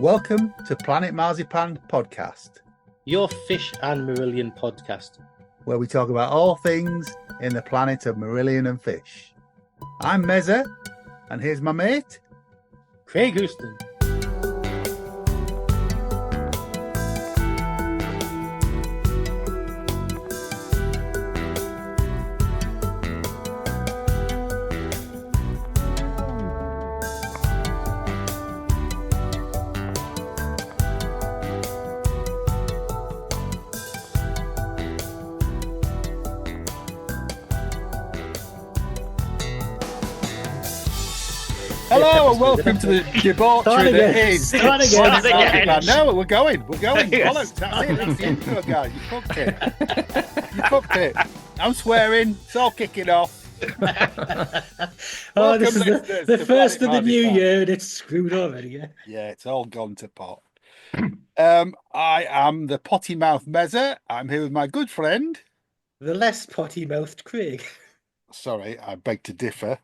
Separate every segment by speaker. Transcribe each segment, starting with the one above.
Speaker 1: Welcome to Planet Marzipan Podcast,
Speaker 2: your fish and marillion podcast,
Speaker 1: where we talk about all things in the planet of marillion and fish. I'm Mezza, and here's my mate,
Speaker 2: Craig Houston.
Speaker 1: Hello and welcome to the debauchery that is.
Speaker 2: Start again.
Speaker 1: No, we're going. Yes. Bollocks, that's it. That's the intro, guys. You fucked it. I'm swearing. It's all kicking off.
Speaker 2: This is the first of the new year and it's screwed already, yeah?
Speaker 1: Yeah, it's all gone to pot. I am the potty mouth Mezza. I'm here with my good friend.
Speaker 2: The less potty-mouthed Craig.
Speaker 1: Sorry, I beg to differ.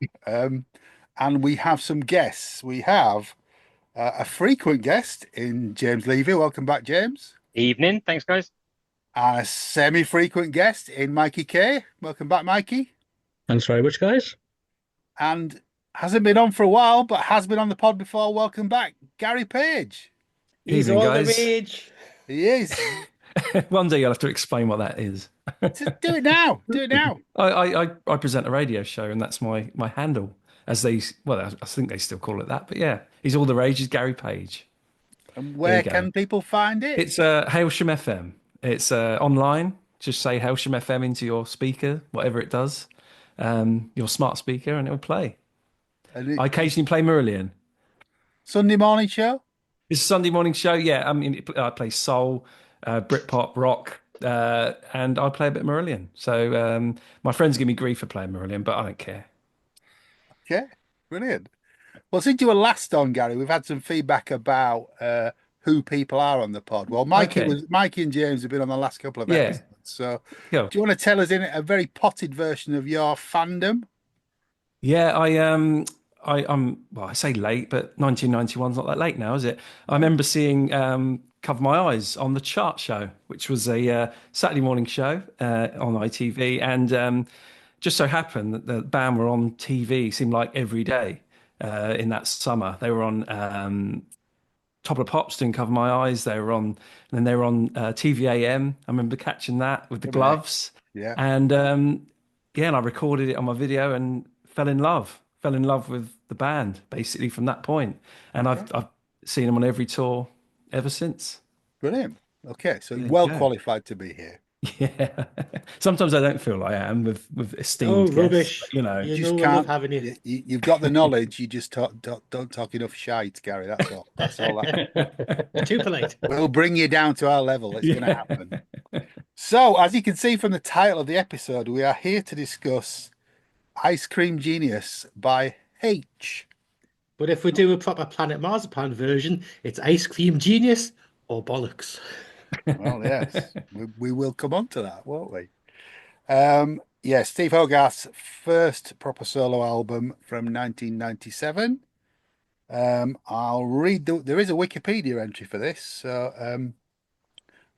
Speaker 1: And we have some guests. We have a frequent guest in James Levey. Welcome back, James.
Speaker 3: Evening. Thanks, guys.
Speaker 1: And a semi-frequent guest in Mikie Kay. Welcome back, Mikie.
Speaker 4: Thanks very much, guys.
Speaker 1: And hasn't been on for a while, but has been on the pod before. Welcome back, Gary Page.
Speaker 2: He's
Speaker 4: Evening,
Speaker 2: all
Speaker 4: guys.
Speaker 2: the rage.
Speaker 1: He is.
Speaker 4: One day you'll have to explain what that is.
Speaker 1: Just do it now. Do it now.
Speaker 4: I present a radio show, and that's my handle. As they, well, I think they still call it that. But yeah, he's all the rage. He's Gary Page.
Speaker 1: And where can people find it?
Speaker 4: It's Hailsham FM. It's online. Just say Hailsham FM into your speaker, whatever it does, your smart speaker, and it'll play. I occasionally play Marillion.
Speaker 1: Sunday morning show?
Speaker 4: It's a Sunday morning show. Yeah, I mean, I play soul, Britpop, rock, and I play a bit of Marillion. So my friends give me grief for playing Marillion, but I don't care.
Speaker 1: Okay, brilliant. Well, since you were last on, Gary, we've had some feedback about who people are on the pod. Well, Mikie and James have been on the last couple of episodes. So, do you want to tell us in a very potted version of your fandom?
Speaker 4: Yeah, I'm. Well, I say late, but 1991's not that late now, is it? I remember seeing Cover My Eyes on the Chart Show, which was a Saturday morning show on ITV, and just so happened that the band were on TV, seemed like every day in that summer. They were on Top of the Pops doing Cover My Eyes. They were on, and then they were on TVAM. I remember catching that with the gloves.
Speaker 1: Yeah.
Speaker 4: And and I recorded it on my video and fell in love with the band basically from that point. And I've seen them on every tour ever since.
Speaker 1: Brilliant. Okay, so qualified to be here.
Speaker 4: Yeah. Sometimes I don't feel like I am with esteemed guests,
Speaker 2: rubbish.
Speaker 4: But, you know,
Speaker 1: You just can't have any. You've got the knowledge. You just don't talk enough shite, Gary. That's all. That's all.
Speaker 2: Too polite.
Speaker 1: We'll bring you down to our level. It's going to happen. So, as you can see from the title of the episode, we are here to discuss Ice Cream Genius by H.
Speaker 2: But if we do a proper Planet Marzipan version, it's Ice Cream Genius or Bollocks.
Speaker 1: Well, yes, we will come on to that, won't we? Steve Hogarth's first proper solo album from 1997. I'll read, there is a Wikipedia entry for this. So,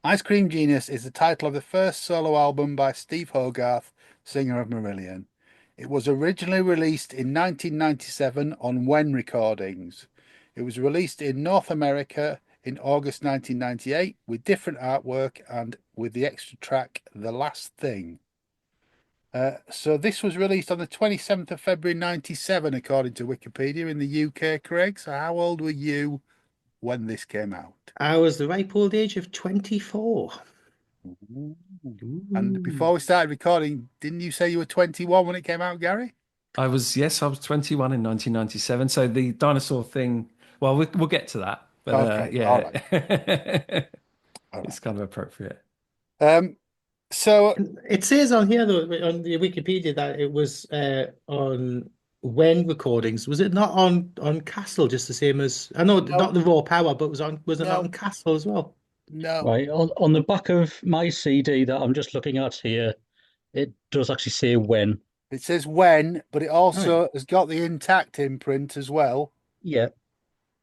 Speaker 1: Ice Cream Genius is the title of the first solo album by Steve Hogarth, singer of Marillion. It was originally released in 1997 on When Recordings. It was released in North America in August 1998 with different artwork and with the extra track The Last Thing. So this was released on the 27th of February 97 according to Wikipedia in the UK, Craig. So how old were you when this came out?
Speaker 2: I was the ripe old age of 24.
Speaker 1: Ooh. And before we started recording, didn't you say you were 21 when it came out, Gary?
Speaker 4: I was 21 in 1997. So the dinosaur thing, well, we'll get to that. But
Speaker 1: okay.
Speaker 4: yeah,
Speaker 1: all right.
Speaker 4: It's kind of appropriate.
Speaker 1: So
Speaker 2: it says on here though on the Wikipedia that it was on When Recordings. Was it not on Castle just the same as not the Raw Power, but was it not on Castle as well?
Speaker 1: No.
Speaker 4: Right, on the back of my CD that I'm just looking at here, it does actually say When.
Speaker 1: It says When, but it also has got the intact imprint as well.
Speaker 4: Yeah.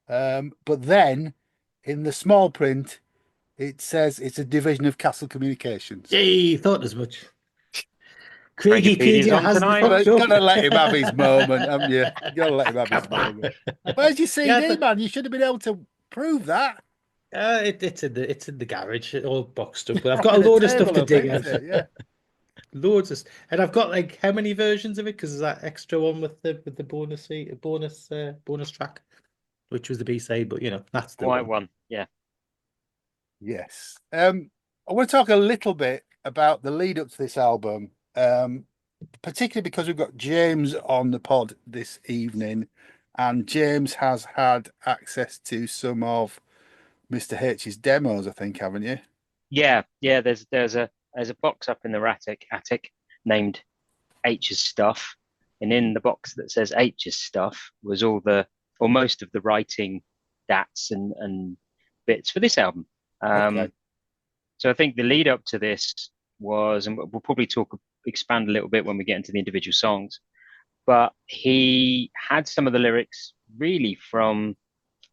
Speaker 1: But then in the small print, it says it's a division of Castle Communications.
Speaker 2: Yay, thought as much. Craigie
Speaker 3: Wikipedia's
Speaker 2: Cadia
Speaker 3: on
Speaker 2: has the
Speaker 3: tonight.
Speaker 2: fucked up.
Speaker 1: Gotta let him have his moment, haven't you? Gotta let him have his moment. Where's your CD, man? You should have been able to prove that.
Speaker 2: It's in the garage, all boxed up. But I've got a
Speaker 1: Rocking the
Speaker 2: load of stuff
Speaker 1: table
Speaker 2: to
Speaker 1: up,
Speaker 2: dig
Speaker 1: isn't
Speaker 2: out.
Speaker 1: it? Yeah.
Speaker 2: Loads of, and I've got like how many versions of it? Because there's that extra one with the bonus track, which was the B-side. But that's the
Speaker 3: White
Speaker 2: one.
Speaker 3: one. Yeah.
Speaker 1: Yes. I want to talk a little bit about the lead up to this album, particularly because we've got James on the pod this evening, and James has had access to some of Mr. H's demos, I think, haven't you?
Speaker 3: Yeah. There's a box up in the attic named H's stuff, and in the box that says H's stuff was all or most of the writing stats and bits for this album.
Speaker 1: Okay.
Speaker 3: So I think the lead up to this was, and we'll probably expand a little bit when we get into the individual songs, but he had some of the lyrics really from,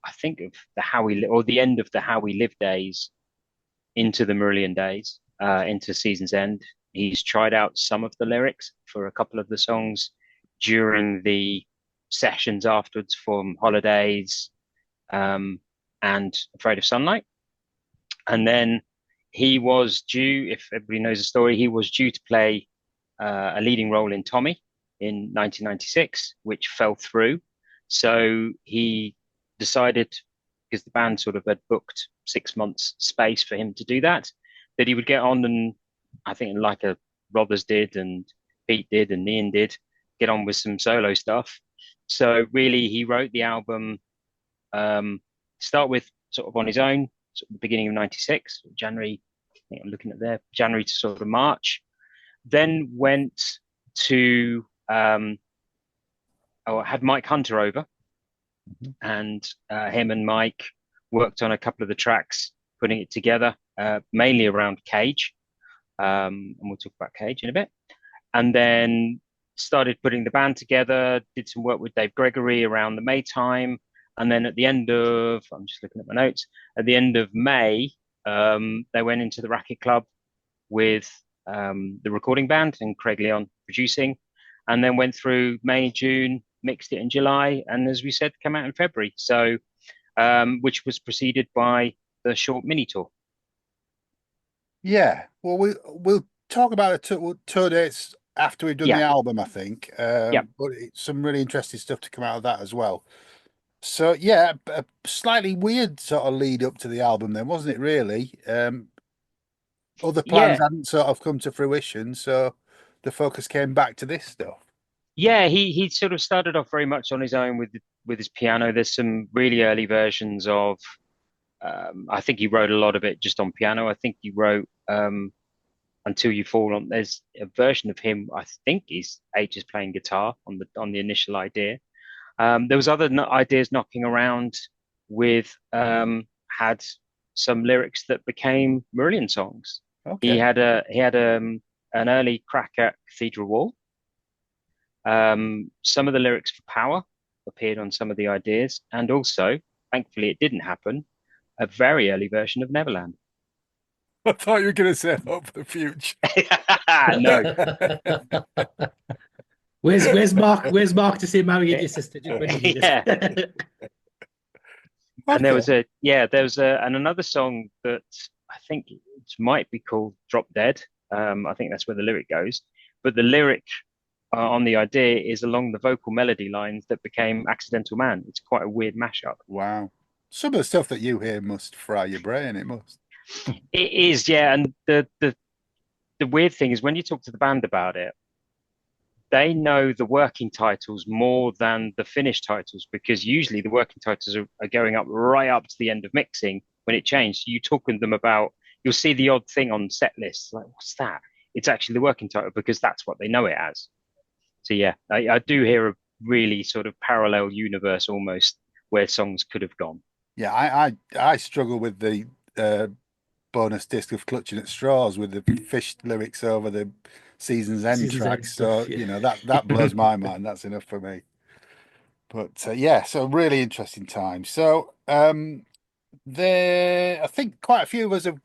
Speaker 3: I think, of the end of the How We Live days into the Marillion days, into Season's End. He's tried out some of the lyrics for a couple of the songs during the sessions afterwards from Holidays, and Afraid of Sunlight. And then he was due, if everybody knows the story, he was due to play a leading role in Tommy in 1996, which fell through. So he decided, because the band sort of had booked 6 months space for him to do that he would get on and, I think, like Rothers did and Pete did and Ian did, get on with some solo stuff. So really he wrote the album, start with sort of on his own, sort of the beginning of 96, January, I think I'm looking at there, January to sort of March. Then went to, had Mike Hunter over, and him and Mike worked on a couple of the tracks, putting it together, mainly around Cage. And we'll talk about Cage in a bit. And then started putting the band together, did some work with Dave Gregory around the May time. And then at the end of, I'm just looking at my notes, at the end of May, they went into the Racket Club with the recording band and Craig Leon producing, and then went through May, June, mixed it in July, and as we said, came out in February. So, which was preceded by the short mini tour.
Speaker 1: Yeah. Well, we'll talk about the tour dates after we've done the album, I think. But it's some really interesting stuff to come out of that as well. So yeah, a slightly weird sort of lead up to the album then, wasn't it, really? Other plans hadn't sort of come to fruition, so the focus came back to this stuff.
Speaker 3: Yeah, he sort of started off very much on his own with his piano. There's some really early versions of, I think he wrote a lot of it just on piano. I think he wrote Until You Fall On. There's a version of him, I think H is playing guitar on the initial idea. There was other ideas knocking around with, had some lyrics that became Marillion songs. Okay. He had an early crack at Cathedral Wall. Some of the lyrics for Power appeared on some of the ideas, and also, thankfully, it didn't happen, a very early version of Neverland.
Speaker 1: I thought you were going to say Hope for the Future.
Speaker 3: No.
Speaker 2: Where's Mark? Where's Mark to say marry your sister?
Speaker 3: Yeah. And there was and another song that I think it might be called Drop Dead. I think that's where the lyric goes, but the lyric on the idea is along the vocal melody lines that became Accidental Man. It's quite a weird mashup.
Speaker 1: Wow. Some of the stuff that you hear must fry your brain. It must.
Speaker 3: It is, yeah. And the weird thing is when you talk to the band about it, they know the working titles more than the finished titles, because usually the working titles are going up right up to the end of mixing when it changed. You talk with them about, you'll see the odd thing on set lists, like, what's that? It's actually the working title because that's what they know it as. So yeah, I do hear a really sort of parallel universe almost where songs could have gone.
Speaker 1: Yeah, I struggle with the bonus disc of Clutching at Straws with the Fish lyrics over the Season's End tracks. So, that blows my mind. That's enough for me. But yeah, so really interesting time. So I think quite a few of us have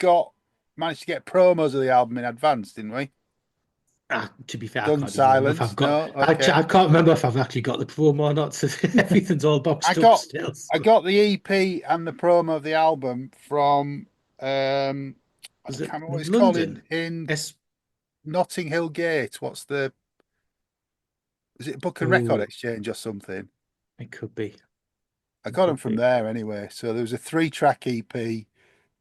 Speaker 1: managed to get promos of the album in advance, didn't we?
Speaker 2: To be fair, I
Speaker 1: Done
Speaker 2: can't even remember if
Speaker 1: silence.
Speaker 2: I've got.
Speaker 1: No, okay.
Speaker 2: I can't remember if I've actually got the promo or not. So everything's all boxed up still. So.
Speaker 1: I got the EP and the promo of the album from I
Speaker 2: Was
Speaker 1: can't
Speaker 2: it
Speaker 1: remember what it's
Speaker 2: London?
Speaker 1: called in Notting Hill Gate. Is it Book and Record Exchange or something?
Speaker 2: It could be.
Speaker 1: I got them from there anyway. So there was a 3-track EP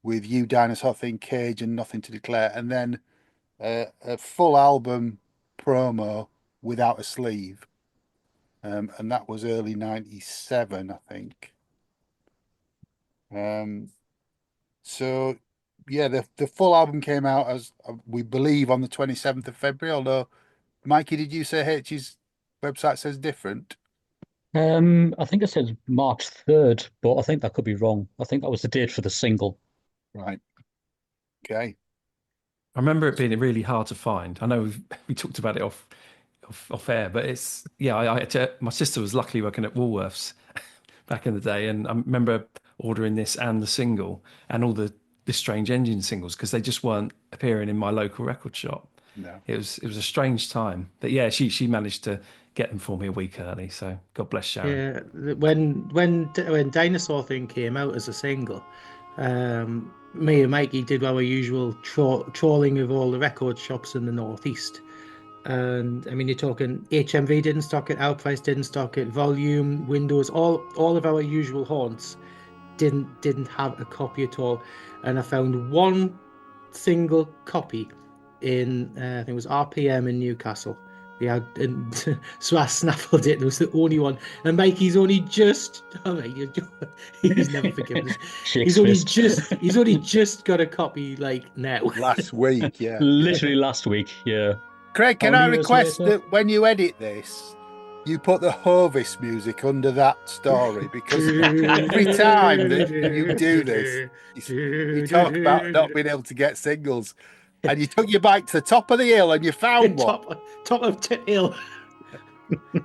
Speaker 1: with You Dinosaur Thing, Cage and Nothing to Declare, and then a full album promo without a sleeve. And that was early 97, I think. So yeah, the full album came out, as we believe, on the 27th of February, although Mikey, did you say H's website says different?
Speaker 5: I think it says March 3rd, but I think that could be wrong. I think that was the date for the single.
Speaker 1: Right. Okay.
Speaker 4: I remember it being really hard to find. I know we talked about it off air, but it's my sister was luckily working at Woolworths back in the day, and I remember ordering this and the single and all the Strange Engine singles because they just weren't appearing in my local record shop.
Speaker 1: No.
Speaker 4: It was a strange time, but yeah, she managed to get them for me a week early. So God bless Sharon.
Speaker 2: Yeah, when Dinosaur Thing came out as a single, me and Mikey did our usual trawling of all the record shops in the northeast. And I mean, you're talking HMV didn't stock it, Outprice didn't stock it, Volume, Windows, all of our usual haunts didn't have a copy at all. And I found one single copy in I think it was RPM in Newcastle. Yeah, and so I snaffled it. It was the only one, and Mikey's only just. Oh, mate, he's never forgiven us. He's only just got a copy like now.
Speaker 1: Last week, yeah.
Speaker 5: Literally last week, yeah.
Speaker 1: Craig, can I request that when you edit this, you put the Hovis music under that story? Because every time that you do this, you talk about not being able to get singles, and you took your bike to the top of the hill and you found one.
Speaker 2: Top of the hill.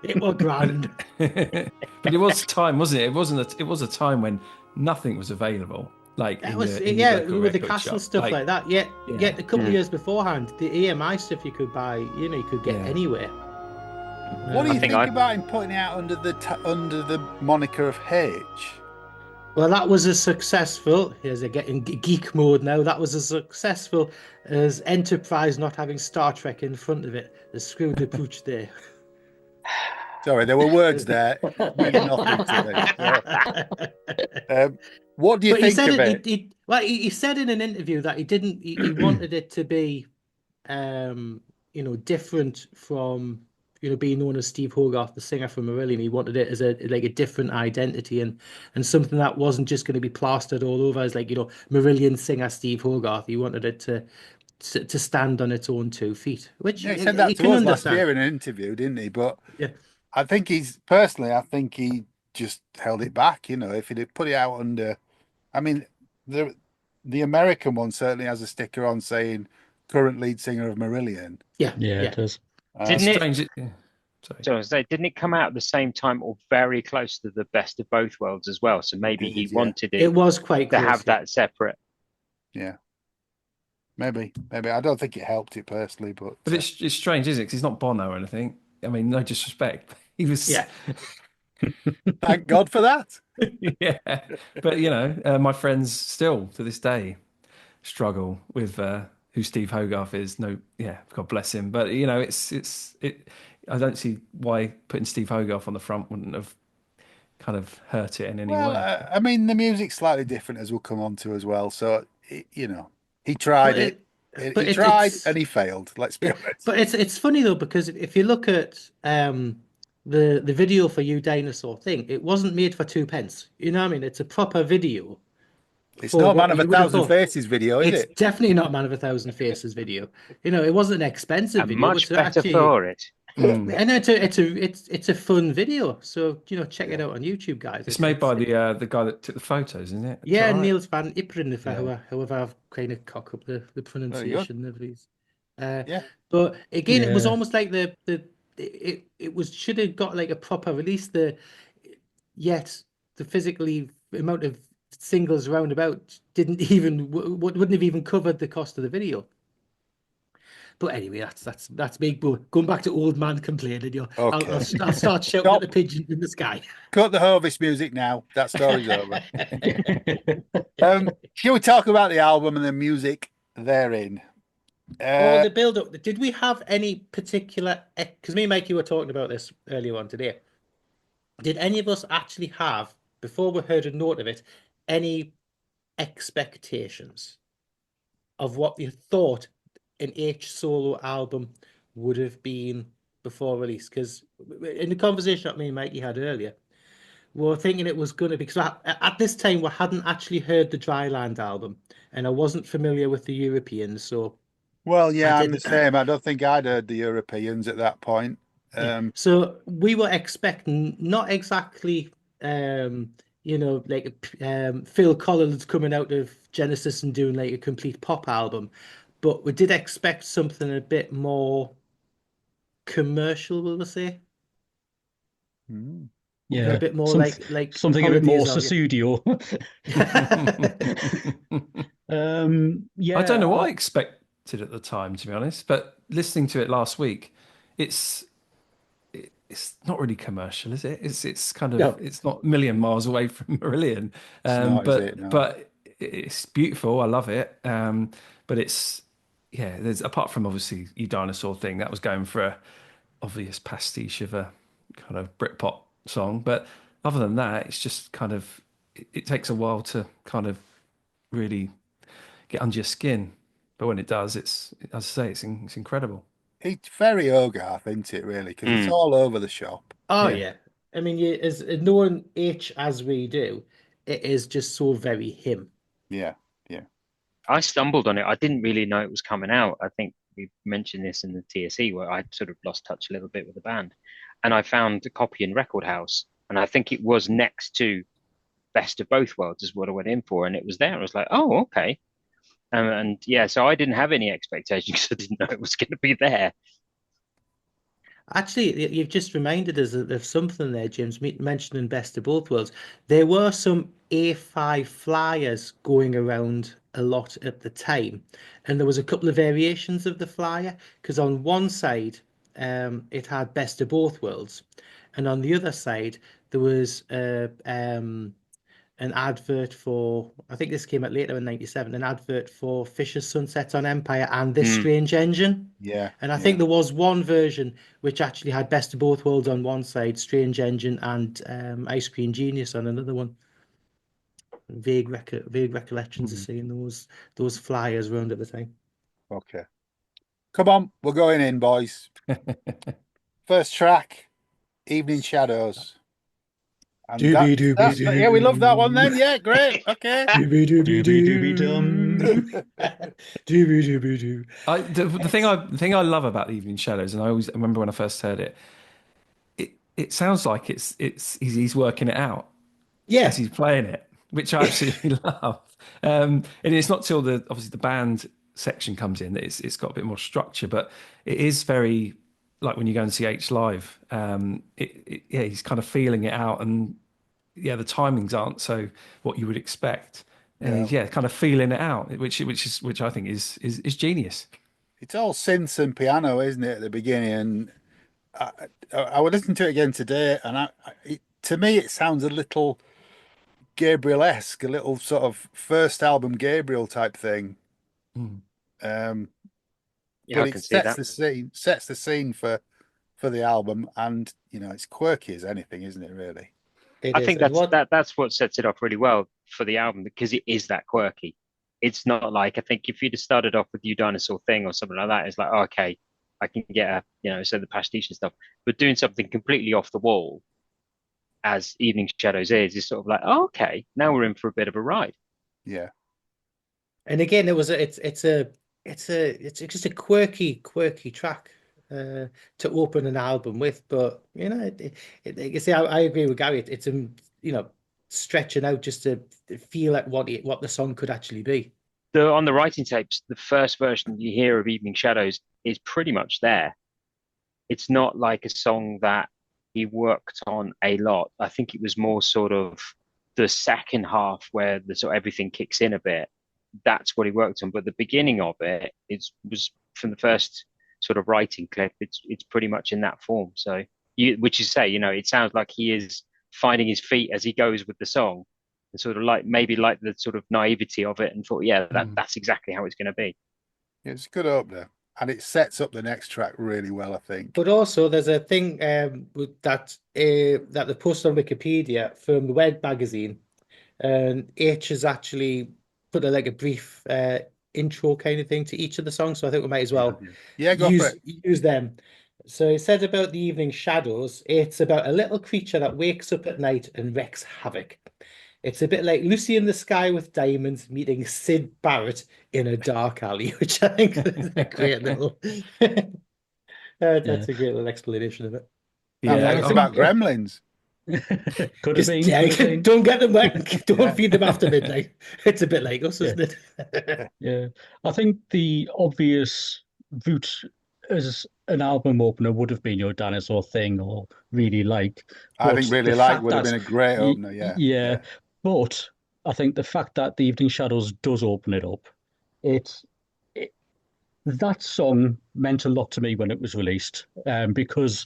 Speaker 2: It was grand.
Speaker 4: But it was time, wasn't it? It was a time when nothing was available. Like
Speaker 2: with the castle
Speaker 4: shop.
Speaker 2: stuff like that. Yeah, a couple of years beforehand, the EMI stuff you could buy, you could get anywhere.
Speaker 1: What do you think about him putting it out under the moniker of H?
Speaker 2: Well, that was as successful, as I get in geek mode now, that was as successful as Enterprise not having Star Trek in front of it. The screw the pooch there.
Speaker 1: Sorry, there were words there. Meaning nothing to me. What do you think of it?
Speaker 2: He said in an interview that he wanted it to be, different from, being known as Steve Hogarth, the singer from Marillion. He wanted it as a different identity and something that wasn't just going to be plastered all over as Marillion singer Steve Hogarth. He wanted it to stand on its own 2 feet. Which
Speaker 1: he said that to us last year in an interview, didn't he? But
Speaker 2: yeah.
Speaker 1: I think he just held it back. If he'd put it out under, I mean, the American one certainly has a sticker on saying current lead singer of Marillion.
Speaker 2: Yeah,
Speaker 5: it does.
Speaker 3: Didn't it come out at the same time or very close to the Best of Both Worlds as well? So maybe he wanted it.
Speaker 2: It was quite
Speaker 3: to
Speaker 2: close,
Speaker 3: have that separate.
Speaker 1: Yeah. Maybe. I don't think it helped it personally, but
Speaker 4: it's strange, isn't it? Because he's not Bono or anything. I mean, no disrespect. He was.
Speaker 2: Yeah.
Speaker 1: Thank God for that.
Speaker 4: Yeah, but my friends still to this day struggle with who Steve Hogarth is. No, yeah, God bless him. But it's. I don't see why putting Steve Hogarth on the front wouldn't have kind of hurt it in any way.
Speaker 1: I mean, the music's slightly different, as we'll come on to as well. So he tried it. He tried and he failed. Let's be honest.
Speaker 2: But it's funny though, because if you look at the video for You Dinosaur Thing, it wasn't made for 2 pence. You know what I mean? It's a proper video.
Speaker 1: It's not Man of a Thousand Faces video, is it?
Speaker 2: It's definitely not Man of a Thousand Faces video. It wasn't an expensive video.
Speaker 3: Much better for it.
Speaker 2: And it's a fun video. So check it out on YouTube, guys.
Speaker 4: It's made by the guy that took the photos, isn't it?
Speaker 2: Yeah, Niels van Iperen, however I've kind of cock up the pronunciation of these. But again, it was almost like it should have got like a proper release. Yet the physically amount of singles roundabout wouldn't have even covered the cost of the video. But anyway, that's me. But going back to old man complaining,
Speaker 1: Okay.
Speaker 2: I'll start shouting at the pigeons in the sky.
Speaker 1: Cut the Hovis music now. That story's over. Shall we talk about the album and the music therein?
Speaker 2: The build up. Did we have any particular? Because me and Mikey were talking about this earlier on today. Did any of us actually have, before we heard a note of it, any expectations of what you thought an H solo album would have been before release? Because in the conversation that me and Mikey had earlier, we were thinking it was going to be, because at this time we hadn't actually heard the Dryland album, and I wasn't familiar with the Europeans, so
Speaker 1: well, yeah,
Speaker 2: I
Speaker 1: I'm the
Speaker 2: didn't.
Speaker 1: same. I don't think I'd heard the Europeans at that point.
Speaker 2: So we were expecting not exactly, like Phil Collins coming out of Genesis and doing like a complete pop album, but we did expect something a bit more commercial, will we say?
Speaker 5: Yeah,
Speaker 2: A bit more like
Speaker 5: something a bit more
Speaker 2: Holidays
Speaker 5: studio. Yeah,
Speaker 4: I don't know what I expected at the time, to be honest, but listening to it last week, it's not really commercial, is it? It's kind of
Speaker 2: No.
Speaker 4: it's not a million miles away from Marillion,
Speaker 1: It's not, is
Speaker 4: but
Speaker 1: it? No.
Speaker 4: but it's beautiful. I love it, but there's, apart from obviously You Dinosaur thing that was going for a obvious pastiche of a kind of Britpop song, but other than that, it's just kind of it takes a while to kind of really get under your skin, but when it does, it's, as I say, it's incredible.
Speaker 1: It's very Hogarth, isn't it, really? Because it's all over the shop.
Speaker 2: Oh
Speaker 4: Yeah.
Speaker 2: yeah. I mean, as knowing H as we do, it is just so very him.
Speaker 1: Yeah, yeah.
Speaker 3: I stumbled on it. I didn't really know it was coming out. I think we mentioned this in the TSE where I sort of lost touch a little bit with the band. And I found a copy in Record House. And I think it was next to Best of Both Worlds is what I went in for. And it was there. I was like, oh, okay. And yeah, so I didn't have any expectations because I didn't know it was going to be there.
Speaker 2: Actually, you've just reminded us of something there, James, mentioning Best of Both Worlds. There were some A5 flyers going around a lot at the time, and there was a couple of variations of the flyer, because on one side, it had Best of Both Worlds, and on the other side, there was an advert for, I think this came out later in '97, an advert for Fisher's Sunset on Empire and This Strange Engine.
Speaker 1: Yeah.
Speaker 2: And I think there was one version which actually had Best of Both Worlds on one side, Strange Engine, and Ice Cream Genius on another one. Vague recollections of seeing those flyers around at the time.
Speaker 1: Okay. Come on, we're going in, boys. First track, Evening Shadows. And yeah, we love that one then. Yeah, great. Okay.
Speaker 4: The thing I love about the Evening Shadows, and I remember when I first heard it, it sounds like he's working it out as he's playing it, which I absolutely love. And it's not till obviously the band section comes in that it's got a bit more structure, but it is very like when you go and see H live. He's kind of feeling it out, and the timings aren't so what you would expect. And he's kind of feeling it out, which I think is genius.
Speaker 1: It's all synths and piano, isn't it, at the beginning? And I would listen to it again today, and to me it sounds a little Gabriel-esque, a little sort of first album Gabriel type thing.
Speaker 3: Yeah,
Speaker 1: but
Speaker 3: I can see that.
Speaker 1: Sets the scene for the album, and it's quirky as anything, isn't it? Really.
Speaker 3: I think that's what sets it off really well for the album, because it is that quirky. It's not like, I think if you'd have started off with You Dinosaur Thing or something like that, it's like, oh, okay, I can get the pastiche and stuff. But doing something completely off the wall, as Evening Shadows is sort of like, oh, okay, now we're in for a bit of a ride.
Speaker 1: Yeah.
Speaker 2: And again, it's just a quirky track to open an album with. But you see, I agree with Gary. It's stretching out just to feel at what the song could actually be.
Speaker 3: On the writing tapes, the first version you hear of Evening Shadows is pretty much there. It's not like a song that he worked on a lot. I think it was more sort of the second half where the sort of everything kicks in a bit, that's what he worked on. But the beginning of it was from the first sort of writing clip. It's pretty much in that form. So which is say, it sounds like he is finding his feet as he goes with the song, and sort of like maybe like the sort of naivety of it, and thought, yeah, that's exactly how it's going to be.
Speaker 1: It's a good opener, and it sets up the next track really well, I think.
Speaker 2: But also, there's a thing that they posted on Wikipedia from the Wed magazine, and H has actually put a brief intro kind of thing to each of the songs. So I think we might as well
Speaker 1: go for it.
Speaker 2: use them. So it said about the evening shadows, it's about a little creature that wakes up at night and wreaks havoc. It's a bit like Lucy in the Sky with Diamonds meeting Sid Barrett in a dark alley, which I think is a great little that's a great little explanation of it.
Speaker 1: Yeah, it's about gremlins.
Speaker 5: Could have been.
Speaker 2: Don't get them back. Don't feed them after midnight. It's a bit like us, isn't it?
Speaker 5: Yeah. I think the obvious route as an album opener would have been your Dinosaur Thing or Really Like.
Speaker 1: I think Really Like would have been a great opener,
Speaker 5: yeah. But I think the fact that The Evening Shadows does open it up, that song meant a lot to me when it was released, because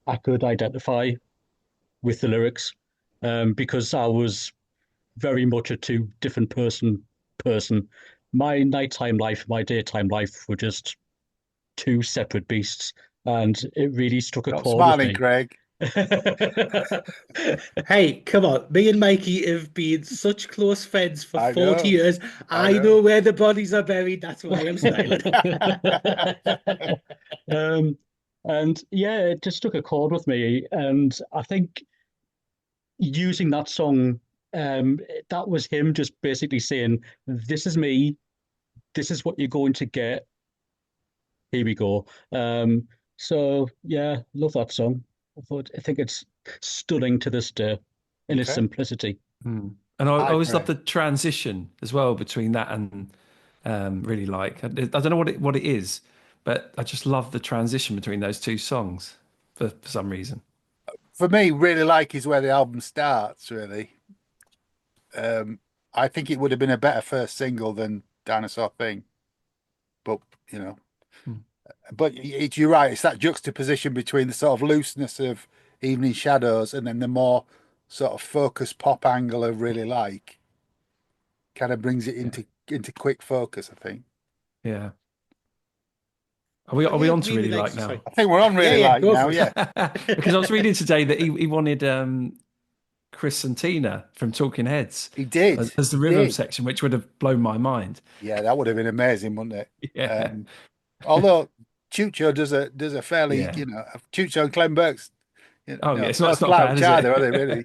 Speaker 5: I could identify with the lyrics, because I was very much a two different person. My nighttime life, my daytime life were just two separate beasts, and it really struck a chord
Speaker 1: smiling,
Speaker 5: with me.
Speaker 1: Craig.
Speaker 2: Hey, come on. Me and Mikey have been such close friends for 40 years. I know where the bodies are buried. That's why I'm smiling.
Speaker 5: And yeah, it just struck a chord with me. And I think using that song, that was him just basically saying, this is me. This is what you're going to get. Here we go. So yeah, love that song. I think it's stunning to this day in its simplicity.
Speaker 4: And I always love the transition as well between that and Really Like. I don't know what it is, but I just love the transition between those two songs for some reason.
Speaker 1: For me, Really Like is where the album starts, really. I think it would have been a better first single than Dinosaur Thing. But, but you're right, it's that juxtaposition between the sort of looseness of Evening Shadows and then the more sort of focused pop angle of Really Like. Kind of brings it into quick focus, I think.
Speaker 4: Yeah. Are we on to Really Like now?
Speaker 1: I think we're on Really Like now,
Speaker 4: Because I was reading today that he wanted Chris and Tina from Talking Heads.
Speaker 1: He did.
Speaker 4: As the rhythm section, which would have blown my mind.
Speaker 1: Yeah, that would have been amazing, wouldn't it?
Speaker 4: Yeah.
Speaker 1: Although Chucho does a fairly, Chucho and Clem Burke's.
Speaker 4: It's not bad, is
Speaker 1: either, are they really?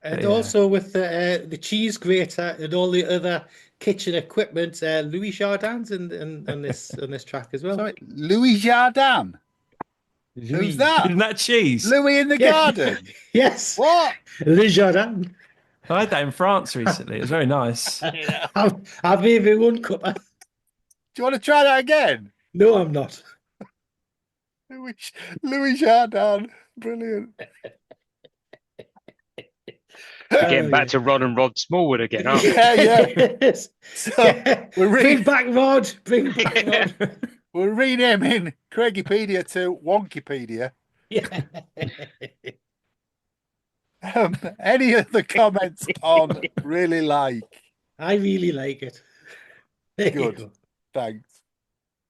Speaker 2: And also with the cheese grater and all the other kitchen equipment, Louis Jardin's in this track as well.
Speaker 1: Sorry, Louis Jardin. Who's that?
Speaker 4: Isn't that cheese?
Speaker 1: Louis in the garden.
Speaker 2: Yes.
Speaker 1: What?
Speaker 2: Louis Jardin.
Speaker 4: I had that in France recently. It was very nice.
Speaker 2: I've made it one cup.
Speaker 1: Do you want to try that again?
Speaker 2: No, I'm not.
Speaker 1: Louis Jardin. Brilliant.
Speaker 3: We're getting back to Rod and Rod Smallwood again, aren't we?
Speaker 1: Yeah. So
Speaker 2: bring back Rod. Bring back Rod.
Speaker 1: We're renaming Craigipedia to Wonkipedia.
Speaker 2: Yeah.
Speaker 1: Any other comments on Really Like?
Speaker 2: I really like it.
Speaker 1: Good. Thanks.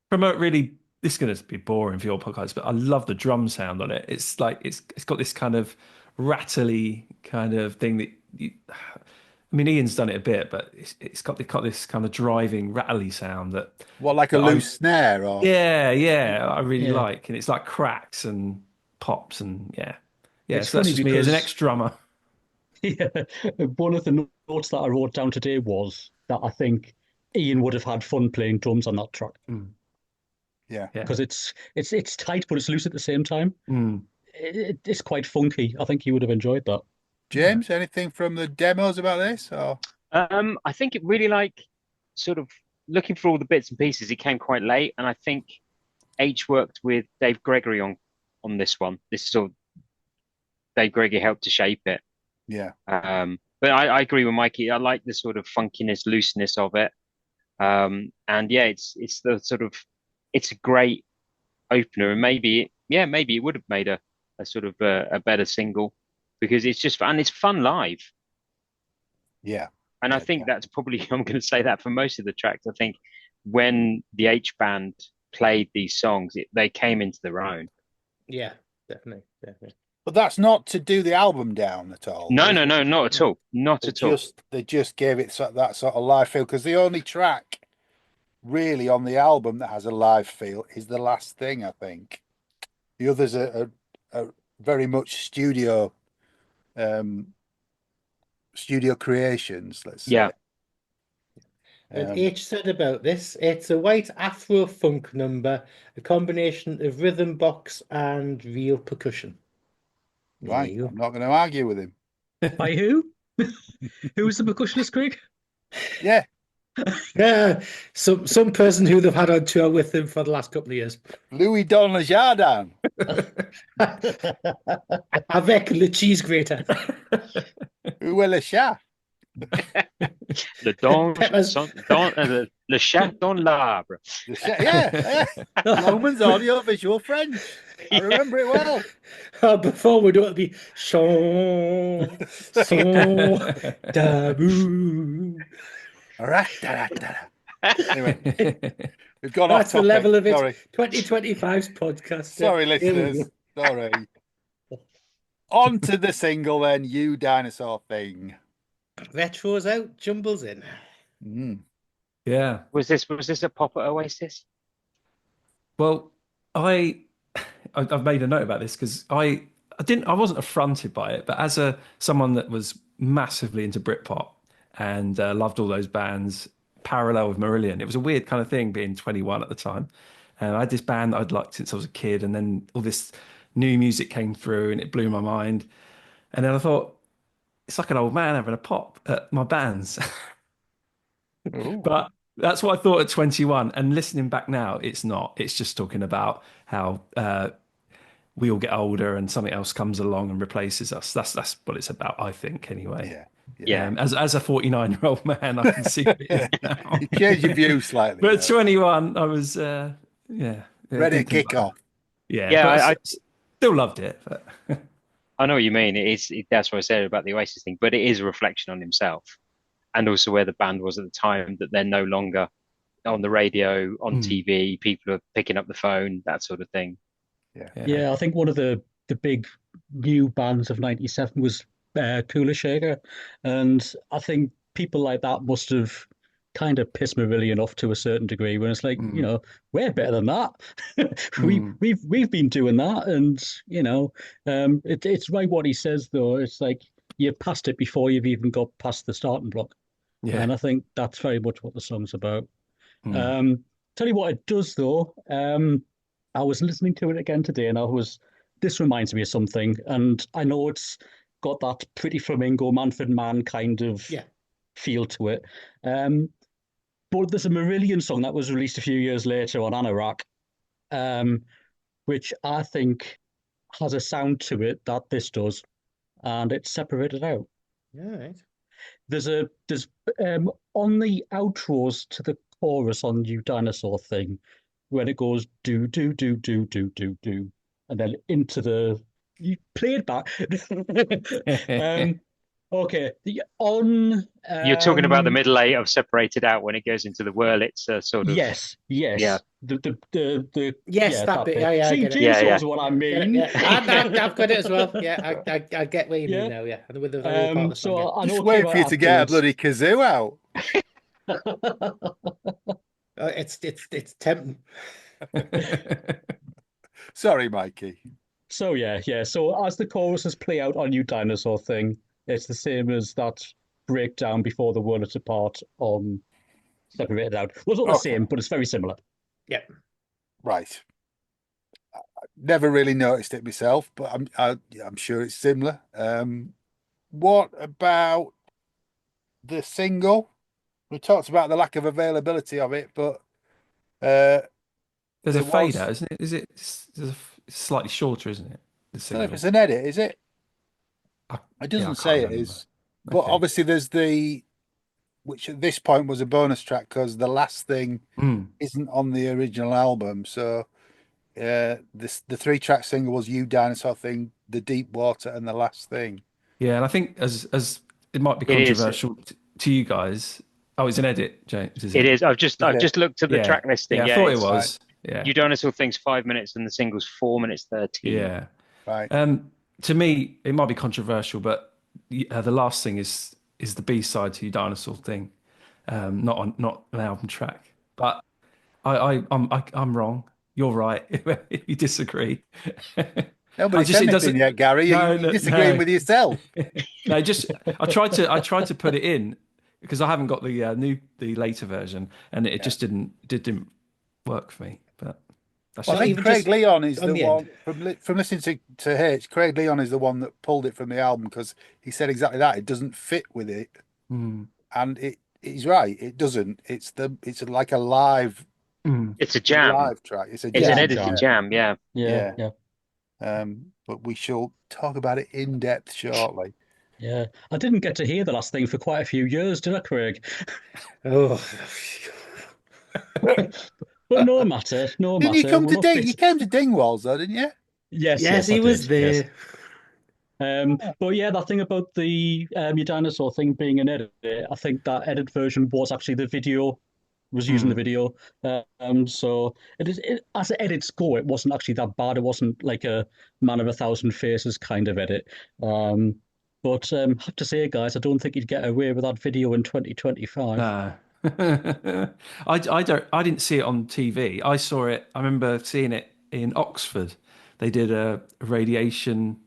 Speaker 4: Promote really. This is going to be boring for your podcast, but I love the drum sound on it. It's like it's got this kind of rattly kind of thing that Ian's done it a bit, but it's got this kind of driving rattly sound that
Speaker 1: like a loose snare or
Speaker 4: I really like, and it's like cracks and pops and
Speaker 5: it's
Speaker 4: so that's just me as an ex-drummer.
Speaker 5: Yeah, one of the notes that I wrote down today was that I think Ian would have had fun playing drums on that track.
Speaker 1: Yeah,
Speaker 5: because it's tight but it's loose at the same time. It's quite funky. I think he would have enjoyed that.
Speaker 1: James, anything from the demos about this? Or
Speaker 3: I think it Really Like, sort of looking for all the bits and pieces, it came quite late, and I think H worked with Dave Gregory on this one. Dave Gregory helped to shape it.
Speaker 1: Yeah.
Speaker 3: But I agree with Mikey. I like the sort of funkiness, looseness of it. And yeah, it's the sort of it's a great opener, and maybe it would have made a sort of a better single because it's just and it's fun live.
Speaker 1: Yeah.
Speaker 3: And I
Speaker 1: Yeah.
Speaker 3: think that's probably I'm going to say that for most of the tracks. I think when the H band played these songs, they came into their own.
Speaker 2: Yeah, definitely.
Speaker 1: But that's not to do the album down at all.
Speaker 3: No,
Speaker 1: is
Speaker 3: no,
Speaker 1: it?
Speaker 3: no, not at all. Not at all.
Speaker 1: They just gave it that sort of live feel, because the only track really on the album that has a live feel is The Last Thing, I think. The others are very much studio creations, let's say.
Speaker 3: Yeah.
Speaker 2: And H said about this, it's a white Afro funk number, a combination of rhythm box and real percussion.
Speaker 1: Right. I'm not going to argue with him.
Speaker 5: By who? Who's the percussionist, Craig?
Speaker 1: Yeah.
Speaker 2: Yeah, some person who they've had on tour with them for the last couple of years.
Speaker 1: Louis Don Le Jardin.
Speaker 2: Avec le cheese grater.
Speaker 1: Où est le chat?
Speaker 3: Le chat dans l'arbre.
Speaker 1: Yeah. Roman's audio visual French. I remember it well.
Speaker 2: Before we don't be son taboo.
Speaker 1: Anyway, we've gone
Speaker 2: That's
Speaker 1: off topic.
Speaker 2: the level of it.
Speaker 1: Sorry.
Speaker 2: 2025's podcast.
Speaker 1: Sorry, listeners. Sorry. On to the single then, You Dinosaur Thing.
Speaker 2: Retro's out, Jumble's in.
Speaker 4: Yeah.
Speaker 3: Was this a pop at Oasis?
Speaker 4: Well, I've made a note about this because I wasn't affronted by it, but as someone that was massively into Britpop and loved all those bands, parallel with Marillion, it was a weird kind of thing being 21 at the time. And I had this band that I'd liked since I was a kid, and then all this new music came through and it blew my mind. And then I thought, it's like an old man having a pop at my bands. But that's what I thought at 21. And listening back now, it's not. It's just talking about how we all get older and something else comes along and replaces us. That's what it's about, I think, anyway.
Speaker 3: Yeah.
Speaker 4: As a 49-year-old man, I can see it now.
Speaker 1: You changed your view slightly.
Speaker 4: But at 21, I was,
Speaker 1: ready to kick off.
Speaker 4: Yeah, I still loved it. But
Speaker 3: I know what you mean. That's what I said about the Oasis thing, but it is a reflection on himself and also where the band was at the time, that they're no longer on the radio, on TV, people are picking up the phone, that sort of thing.
Speaker 5: Yeah, I think one of the big new bands of 97 was Cooler Shaker. And I think people like that must have kind of pissed Marillion off to a certain degree when it's like, we're better than that. We've been doing that. And, it's right what he says, though. It's like you've passed it before you've even got past the starting block. Yeah. And I think that's very much what the song's about. Tell you what it does, though. I was listening to it again today, and this reminds me of something. And I know it's got that Pretty Flamingo, Manfred Mann kind of feel to it. But there's a Marillion song that was released a few years later on Anorak, which I think has a sound to it that this does, and it's separated out.
Speaker 2: Yeah, right.
Speaker 5: There's on the outros to the chorus on You Dinosaur Thing, when it goes do do do do do do do, and then into the you play it back. Okay,
Speaker 3: you're talking about the middle eight of Separated Out when it goes into the whirl. It's a sort of
Speaker 5: yes.
Speaker 3: Yeah.
Speaker 5: The
Speaker 2: yes, that bit. Yeah,
Speaker 5: See, James knows what I mean.
Speaker 2: I've got it as well. Yeah, I get what you mean now. Yeah, and with the very part of the song.
Speaker 1: So just wait for you to get a bloody kazoo out.
Speaker 2: It's tempting.
Speaker 1: Sorry, Mikey.
Speaker 5: So yeah. So as the choruses play out on You Dinosaur Thing, it's the same as that breakdown before the world is apart on Separated Out. Well, it's not the same, but it's very similar.
Speaker 2: Yeah.
Speaker 1: Right. I never really noticed it myself, but I'm sure it's similar. What about the single? We talked about the lack of availability of it, but
Speaker 4: there's a fade out, isn't it? It's slightly shorter, isn't it?
Speaker 1: I don't know if it's an edit, is it? It doesn't
Speaker 4: I can't
Speaker 1: say it
Speaker 4: remember.
Speaker 1: is, but
Speaker 4: Okay.
Speaker 1: obviously there's which at this point was a bonus track because the last thing isn't on the original album. So the 3-track single was You Dinosaur Thing, The Deep Water, and The Last Thing.
Speaker 4: Yeah, and I think as it might be
Speaker 3: It is.
Speaker 4: controversial to you guys. Oh, it's an edit, James, is
Speaker 3: It
Speaker 4: it?
Speaker 3: is. I've just looked at the
Speaker 4: Yeah.
Speaker 3: track listing.
Speaker 4: Yeah, I
Speaker 3: Yeah,
Speaker 4: thought it
Speaker 3: it's
Speaker 1: Right.
Speaker 4: was. Yeah.
Speaker 3: You Dinosaur Thing's 5 minutes and the single's 4 minutes 13.
Speaker 4: Yeah.
Speaker 1: Right.
Speaker 4: To me, it might be controversial, but the last thing is the B-side to You Dinosaur Thing, not an album track. But I'm wrong. You're right. If you disagree, I
Speaker 1: Nobody
Speaker 4: just
Speaker 1: said
Speaker 4: it
Speaker 1: anything
Speaker 4: doesn't.
Speaker 1: yet, Gary.
Speaker 4: No,
Speaker 1: You're
Speaker 4: no,
Speaker 1: disagreeing
Speaker 4: no.
Speaker 1: with yourself.
Speaker 4: No, just I tried to put it in because I haven't got the later version, and it
Speaker 1: Yeah.
Speaker 4: just didn't work for me. But that's
Speaker 1: Well,
Speaker 4: just
Speaker 1: I think
Speaker 2: even
Speaker 1: Craig
Speaker 2: just
Speaker 1: Leon is
Speaker 2: on
Speaker 1: the
Speaker 2: the end.
Speaker 1: one from listening to H. Craig Leon is the one that pulled it from the album because he said exactly that. It doesn't fit with it, and he's right. It doesn't. It's like a live
Speaker 3: It's a jam.
Speaker 1: track. It's a
Speaker 3: It's an
Speaker 1: jam.
Speaker 3: edited jam. Yeah.
Speaker 5: Yeah,
Speaker 1: Yeah. But we shall talk about it in depth shortly.
Speaker 5: yeah. I didn't get to hear the last thing for quite a few years, did I, Craig?
Speaker 2: Oh,
Speaker 5: But no matter, no
Speaker 1: Didn't you
Speaker 5: matter.
Speaker 1: come
Speaker 5: We're
Speaker 1: to
Speaker 5: not
Speaker 1: Ding?
Speaker 5: fit.
Speaker 1: You came to Dingwalls though, didn't you?
Speaker 5: Yes,
Speaker 2: yes,
Speaker 5: yes, I
Speaker 2: he was
Speaker 5: did. Yes.
Speaker 2: there.
Speaker 5: But yeah, that thing about the your dinosaur thing being an edit, I think that edit version was actually the video, was using the video. So as edits go, it wasn't actually that bad. It wasn't like a Man of a Thousand Faces kind of edit. But I have to say, guys, I don't think you'd get away with that video in 2025.
Speaker 4: no. I didn't see it on TV. I saw it. I remember seeing it in Oxford. They did a radiation.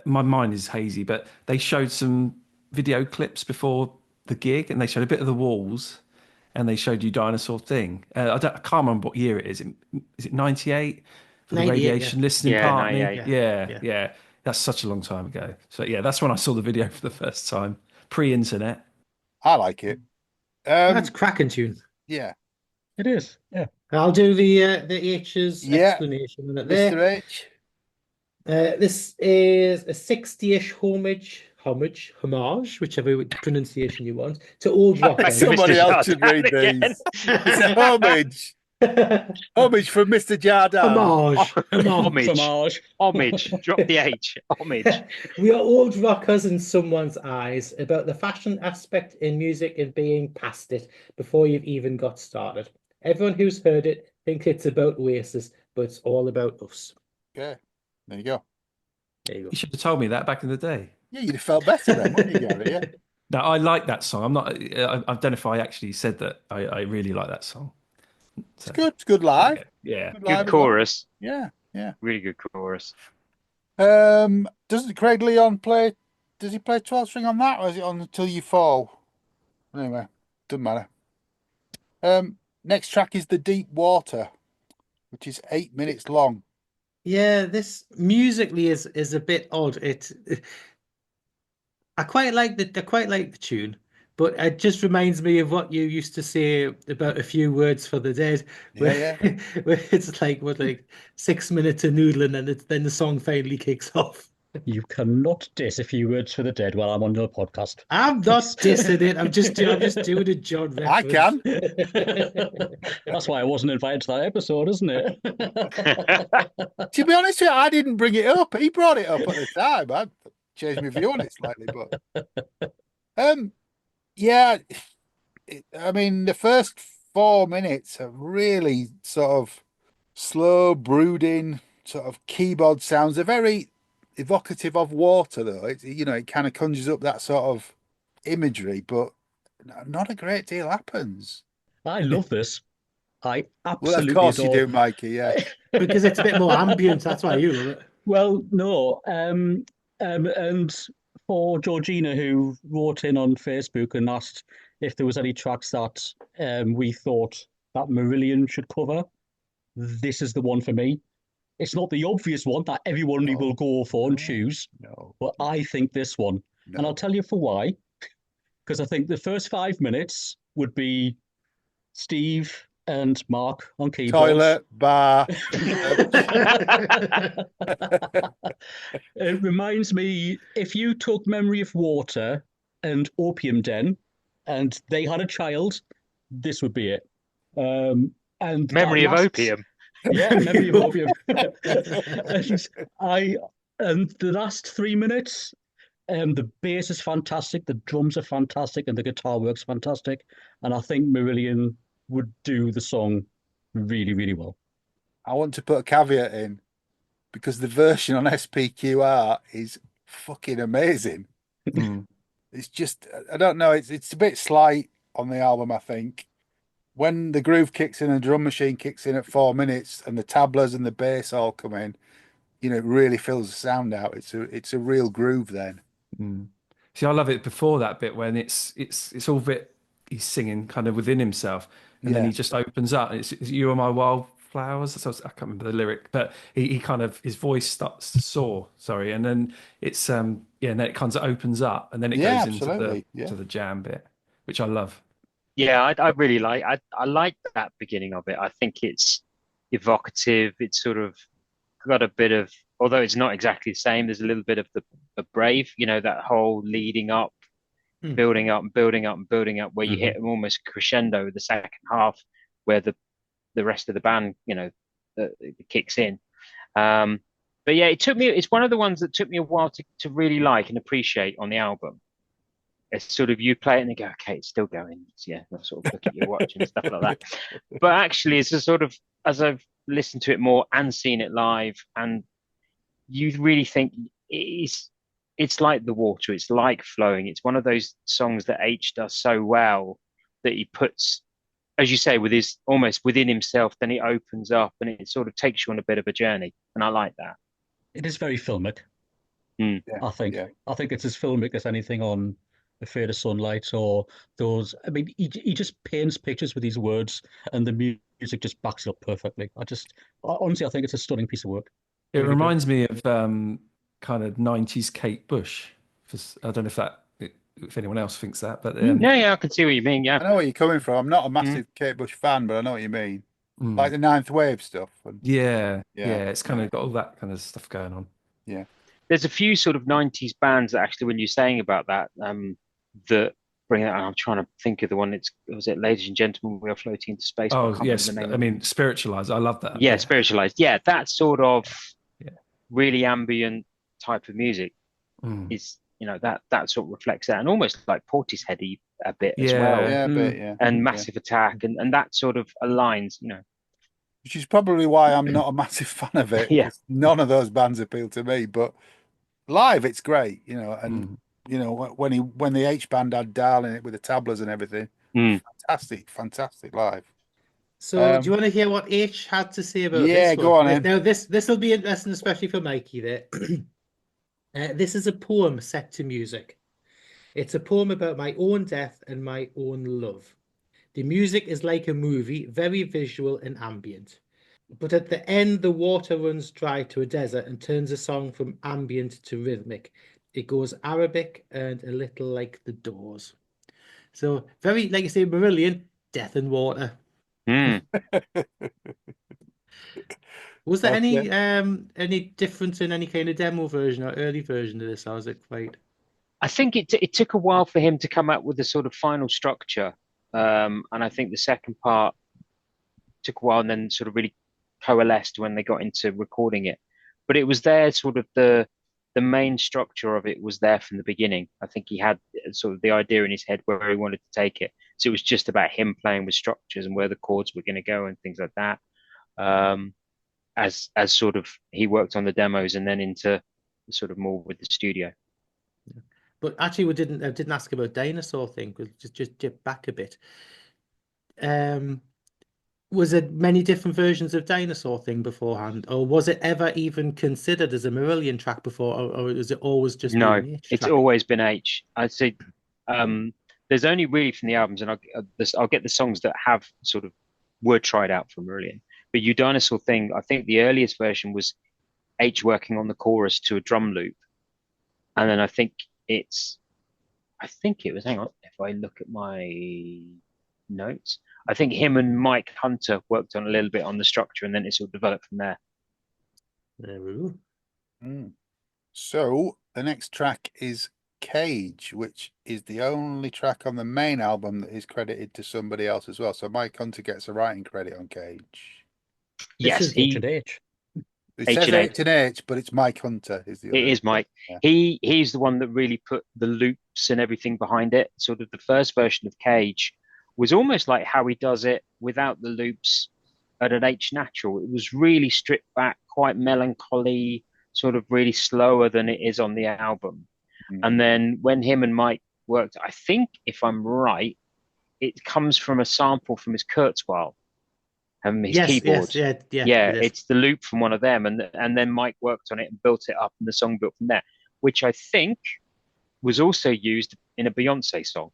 Speaker 4: My mind is hazy, but they showed some video clips before the gig, and they showed a bit of the walls, and they showed You Dinosaur Thing. I can't remember what year it is. Is it 98 for the
Speaker 2: 98, yeah.
Speaker 4: radiation listening
Speaker 3: Yeah,
Speaker 4: part?
Speaker 3: 98.
Speaker 4: Yeah. That's such a long time ago. So yeah, that's when I saw the video for the first time, pre-internet.
Speaker 1: I like it.
Speaker 2: That's cracking tune.
Speaker 1: Yeah.
Speaker 5: It is, yeah.
Speaker 2: I'll do the H's
Speaker 1: Yeah.
Speaker 2: explanation on it
Speaker 1: Mr.
Speaker 2: there.
Speaker 1: H.
Speaker 2: This is a 60-ish homage, whichever pronunciation you want, to old rock.
Speaker 3: Back to
Speaker 1: Somebody
Speaker 3: Mr.
Speaker 1: else should read
Speaker 3: Jardine again.
Speaker 1: these. It's a homage. Homage from Mr. Jardine.
Speaker 2: Homage.
Speaker 3: Homage. Drop the H. Homage.
Speaker 2: We are old rockers in someone's eyes about the fashion aspect in music and being past it before you've even got started. Everyone who's heard it thinks it's about Oasis, but it's all about us.
Speaker 1: Yeah. There you go.
Speaker 2: There you go.
Speaker 4: You should have told me that back in the day.
Speaker 1: Yeah, you'd have felt better then, wouldn't you, Gary? Yeah.
Speaker 4: No, I like that song. I'm not. I don't know if I actually said that. I really like that song.
Speaker 1: It's good. It's good live.
Speaker 4: Yeah.
Speaker 1: Good
Speaker 3: Good
Speaker 1: live.
Speaker 3: chorus.
Speaker 1: Yeah. Yeah.
Speaker 3: Really good chorus.
Speaker 1: Doesn't Craig Leon play? Does he play 12 string on that, or is it on Until You Fall? Anyway, doesn't matter. Next track is The Deep Water, which is 8 minutes long.
Speaker 2: Yeah, this musically is a bit odd. I quite like the tune, but it just reminds me of what you used to say about A Few Words for the Dead,
Speaker 1: Yeah,
Speaker 2: where it's like 6 minutes of noodling and then the song finally kicks off.
Speaker 5: You cannot diss A Few Words for the Dead while I'm on your podcast.
Speaker 2: I'm not dissing it. I'm just doing a John reference.
Speaker 1: I can.
Speaker 5: That's why I wasn't invited to that episode, isn't it?
Speaker 1: To be honest with you, I didn't bring it up. He brought it up at the time. I changed my view on it slightly, but yeah. I mean, the first 4 minutes are really sort of slow, brooding, sort of keyboard sounds. They're very evocative of water, though. It kind of conjures up that sort of imagery, but not a great deal happens.
Speaker 5: I love this. I
Speaker 1: Well,
Speaker 5: absolutely
Speaker 1: of course you
Speaker 5: adore.
Speaker 1: do, Mikey. Yeah.
Speaker 2: Because it's a bit more ambient. That's why you love it.
Speaker 5: Well, no. And for Georgina, who wrote in on Facebook and asked if there was any tracks that we thought that Marillion should cover, this is the one for me. It's not the obvious one that everyone will go for and choose, but I think this one. And I'll tell you for why. Because I think the first 5 minutes would be Steve and Mark on keyboards.
Speaker 1: Toilet, bar.
Speaker 5: It reminds me, if you took Memory of Water and Opium Den and they had a child, this would be it. And
Speaker 3: Memory of Opium.
Speaker 5: Yeah, Memory of Opium. And the last 3 minutes, the bass is fantastic, the drums are fantastic, and the guitar works fantastic. And I think Marillion would do the song really, really well.
Speaker 1: I want to put a caveat in because the version on SPQR is fucking amazing. It's just, I don't know, it's a bit slight on the album, I think. When the groove kicks in and the drum machine kicks in at 4 minutes and the tablas and the bass all come in, you know, it really fills the sound out. It's a real groove then.
Speaker 4: See, I love it before that bit when it's all bit he's singing kind of within himself, and then he just opens up. And it's "You Are My Wildflowers." So I can't remember the lyric, but he kind of his voice starts to soar. Sorry, and then it's and then it kind of opens up, and then it goes into the jam bit, which I love.
Speaker 3: Yeah, I really like. I like that beginning of it. I think it's evocative. It's sort of got a bit of, although it's not exactly the same. There's a little bit of the Brave, you know, that whole leading up, building up and building up and building up, where you hit almost crescendo the second half, where the rest of the band, you know, kicks in. But yeah, it's one of the ones that took me a while to really like and appreciate on the album. It's sort of, you play it and you go, okay, it's still going. Yeah, I'll sort of look at your watch and stuff like that. But actually, it's a sort of, as I've listened to it more and seen it live, and you really think it's like the water. It's like flowing. It's one of those songs that H does so well that he puts, as you say, with his almost within himself. Then he opens up and it sort of takes you on a bit of a journey, and I like that.
Speaker 5: It is very filmic.
Speaker 1: Yeah,
Speaker 5: I think it's as filmic as anything on A Fade of Sunlight or those. I mean, he just paints pictures with these words, and the music just backs it up perfectly. Honestly, I think it's a stunning piece of work.
Speaker 4: It reminds me of kind of 90s Kate Bush. I don't know if anyone else thinks that, but
Speaker 3: yeah, I can see what you mean. Yeah,
Speaker 1: I know where you're coming from. I'm not a massive Kate Bush fan, but I know what you mean. Like the Ninth Wave stuff.
Speaker 4: Yeah, it's kind of got all that kind of stuff going on.
Speaker 1: Yeah.
Speaker 3: There's a few sort of 90s bands that actually, when you're saying about that, that bring it. I'm trying to think of the one. Was it Ladies and Gentlemen, We Are Floating into Space?
Speaker 4: Oh, yes. I mean, Spiritualized. I love that.
Speaker 3: Yeah, Spiritualized. Yeah, that sort of really ambient type of music is, you know, that sort of reflects that, and almost like Portishead-y a bit as well.
Speaker 1: Yeah, a bit, yeah.
Speaker 3: And Massive Attack, and that sort of aligns, you know.
Speaker 1: Which is probably why I'm not a massive fan of it.
Speaker 3: Yeah.
Speaker 1: None of those bands appeal to me, but live it's great, you know, and you know, when the H band had Dahl in it with the tablas and everything, fantastic live.
Speaker 2: So do you want to hear what H had to say about this one?
Speaker 1: Yeah, go on then.
Speaker 2: Now this will be interesting, especially for Mikey there. This is a poem set to music. It's a poem about my own death and my own love. The music is like a movie, very visual and ambient. But at the end, the water runs dry to a desert and turns the song from ambient to rhythmic. It goes Arabic and a little like the Doors. So very, like you say, Marillion, death and water. Was there any difference in any kind of demo version or early version of this? Or was it quite?
Speaker 3: I think it took a while for him to come up with the sort of final structure. And I think the second part took a while and then sort of really coalesced when they got into recording it. But it was there, sort of the main structure of it was there from the beginning. I think he had sort of the idea in his head where he wanted to take it. So it was just about him playing with structures and where the chords were going to go and things like that. As sort of he worked on the demos and then into sort of more with the studio.
Speaker 2: But actually, we didn't ask about Dinosaur thing. We'll just dip back a bit. Was there many different versions of Dinosaur thing beforehand, or was it ever even considered as a Marillion track before, or is it always just
Speaker 3: no?
Speaker 2: An H
Speaker 3: it's
Speaker 2: track?
Speaker 3: Always been H. I'd say there's only really from the albums, and I'll get the songs that have sort of were tried out for Marillion. But You Dinosaur thing, I think the earliest version was H working on the chorus to a drum loop, and then I think it was. Hang on, if I look at my notes. I think him and Mike Hunter worked on a little bit on the structure, and then it sort of developed from there.
Speaker 2: There we go.
Speaker 1: So the next track is Cage, which is the only track on the main album that is credited to somebody else as well. So Mike Hunter gets a writing credit on Cage.
Speaker 3: Yes,
Speaker 5: This is H&H.
Speaker 1: It says H&H, but it's Mike Hunter. It
Speaker 3: is Mike.
Speaker 1: Yeah.
Speaker 3: He's the one that really put the loops and everything behind it. Sort of the first version of Cage was almost like how he does it without the loops at an H natural. It was really stripped back, quite melancholy, sort of really slower than it is on the album. And then when him and Mike worked, I think if I'm right, it comes from a sample from his Kurzweil. His keyboard. It's the loop from one of them, and then Mike worked on it and built it up, and the song built from there, which I think was also used in a Beyonce song.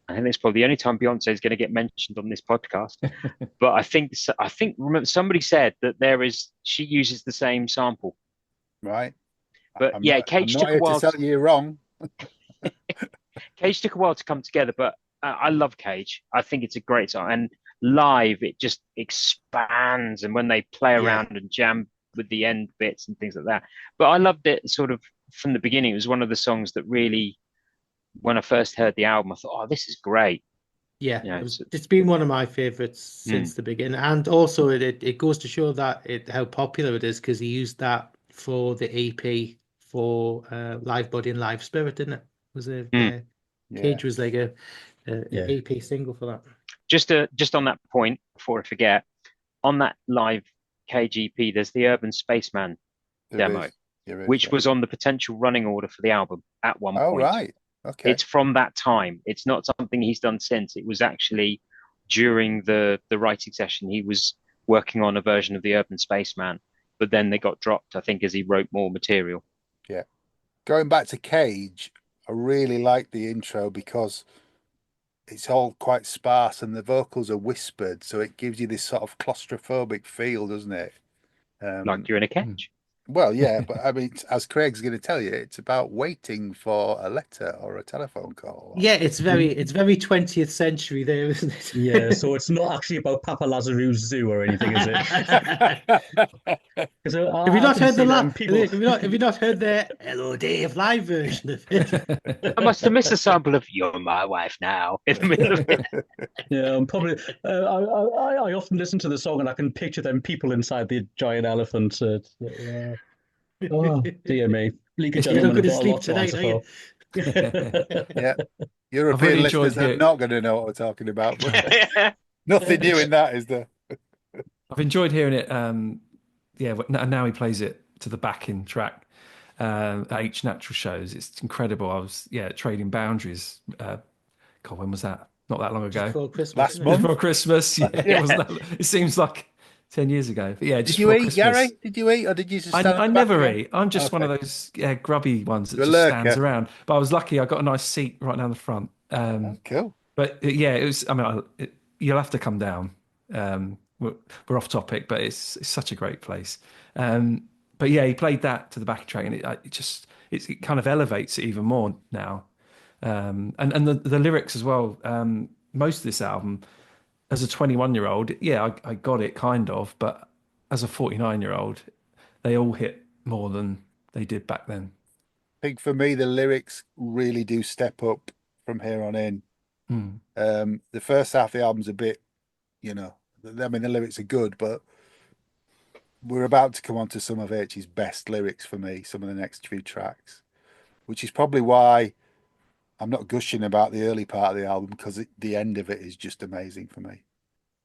Speaker 3: I think it's probably the only time Beyonce is going to get mentioned on this podcast. But I think remember somebody said that she uses the same sample,
Speaker 1: right?
Speaker 3: But Cage took a while
Speaker 1: to tell you wrong.
Speaker 3: Cage took a while to come together, but I love Cage. I think it's a great song, and live it just expands, and when they play around and jam with the end bits and things like that. But I loved it sort of from the beginning. It was one of the songs that really, when I first heard the album, I thought, oh, this is great.
Speaker 2: Yeah, it's been one of my favorites since the beginning, and also it goes to show that how popular it is, because he used that for the EP for Live Body and Live Spirit, didn't it? Cage was like a EP single for that.
Speaker 3: Just on that point, before I forget, on that live Cage EP, there's the Urban Spaceman demo, which was on the potential running order for the album at one point.
Speaker 1: Oh, right. Okay.
Speaker 3: It's from that time. It's not something he's done since. It was actually during the writing session. He was working on a version of the Urban Spaceman, but then they got dropped, I think, as he wrote more material.
Speaker 1: Yeah. Going back to Cage, I really like the intro because it's all quite sparse and the vocals are whispered, so it gives you this sort of claustrophobic feel, doesn't it?
Speaker 3: Like you're in a cage.
Speaker 1: Well, yeah, but I mean, as Craig's going to tell you, it's about waiting for a letter or a telephone call.
Speaker 2: Yeah, it's very 20th century there, isn't it?
Speaker 5: Yeah, so it's not actually about Papa Lazarus Zoo or anything, is it?
Speaker 2: Have you not heard have you not heard the Hello Dave live version of it?
Speaker 3: I must have missed a sample of "You're My Wife Now" in the middle of it.
Speaker 5: Yeah, I'm probably. I often listen to the song and I can picture them people inside the giant elephant. Oh dear me! League of
Speaker 2: You're not
Speaker 5: Gentlemen
Speaker 2: going to
Speaker 5: have got a
Speaker 2: sleep
Speaker 5: lot to
Speaker 2: tonight,
Speaker 5: answer
Speaker 2: are you?
Speaker 5: for.
Speaker 1: Yeah, European listeners are not going to know what we're talking about. But nothing new in that, is there?
Speaker 4: I've enjoyed hearing it. And now he plays it to the backing track at H Natural shows. It's incredible. I was trading boundaries. God, when was that? Not that long ago.
Speaker 2: Before Christmas,
Speaker 1: last month.
Speaker 4: Before Christmas. Yeah, it seems like 10 years ago. But yeah, just
Speaker 1: did you eat,
Speaker 4: Christmas.
Speaker 1: Gary? Did you eat, or did you just stand
Speaker 4: I never eat. I'm just one of those grubby ones that just stands around. But I was lucky. I got a nice seat right down the front.
Speaker 1: Cool.
Speaker 4: But it was. I mean, you'll have to come down. We're off topic, but it's such a great place. But yeah, he played that to the back track, and it kind of elevates it even more now. And the lyrics as well. Most of this album, as a 21-year-old, I got it kind of, but as a 49-year-old, they all hit more than they did back then.
Speaker 1: I think for me, the lyrics really do step up from here on in. The first half of the album's a bit, I mean, the lyrics are good, but we're about to come on to some of H's best lyrics for me, some of the next few tracks, which is probably why I'm not gushing about the early part of the album, because the end of it is just amazing for me.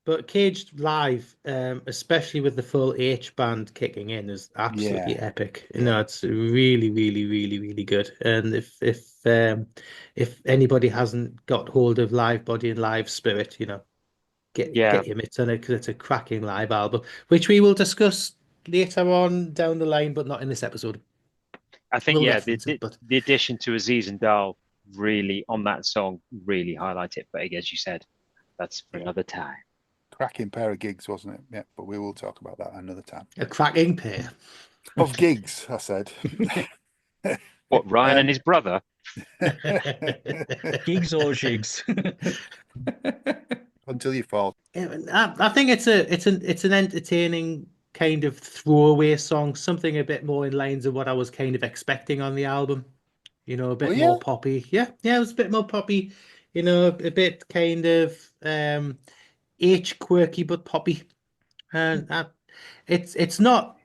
Speaker 2: But Cage live, especially with the full H band kicking in, is absolutely epic. It's really, really, really, really good. And if anybody hasn't got hold of Live Body and Live Spirit, get your mitts on it, because it's a cracking live album, which we will discuss later on down the line, but not in this episode.
Speaker 3: I think the addition to Aziz and Dahl really on that song really highlight it. But as you said, that's for another time.
Speaker 1: Cracking pair of gigs, wasn't it? Yeah, but we will talk about that another time.
Speaker 2: A cracking pair
Speaker 1: of gigs, I said.
Speaker 3: What, Ryan and his brother?
Speaker 5: Gigs or jigs?
Speaker 1: Until You Fall.
Speaker 2: I think it's an entertaining kind of throwaway song, something a bit more in lines of what I was kind of expecting on the album. You know, a bit more poppy. Yeah, it was a bit more poppy. You know, a bit kind of quirky but poppy. And it's not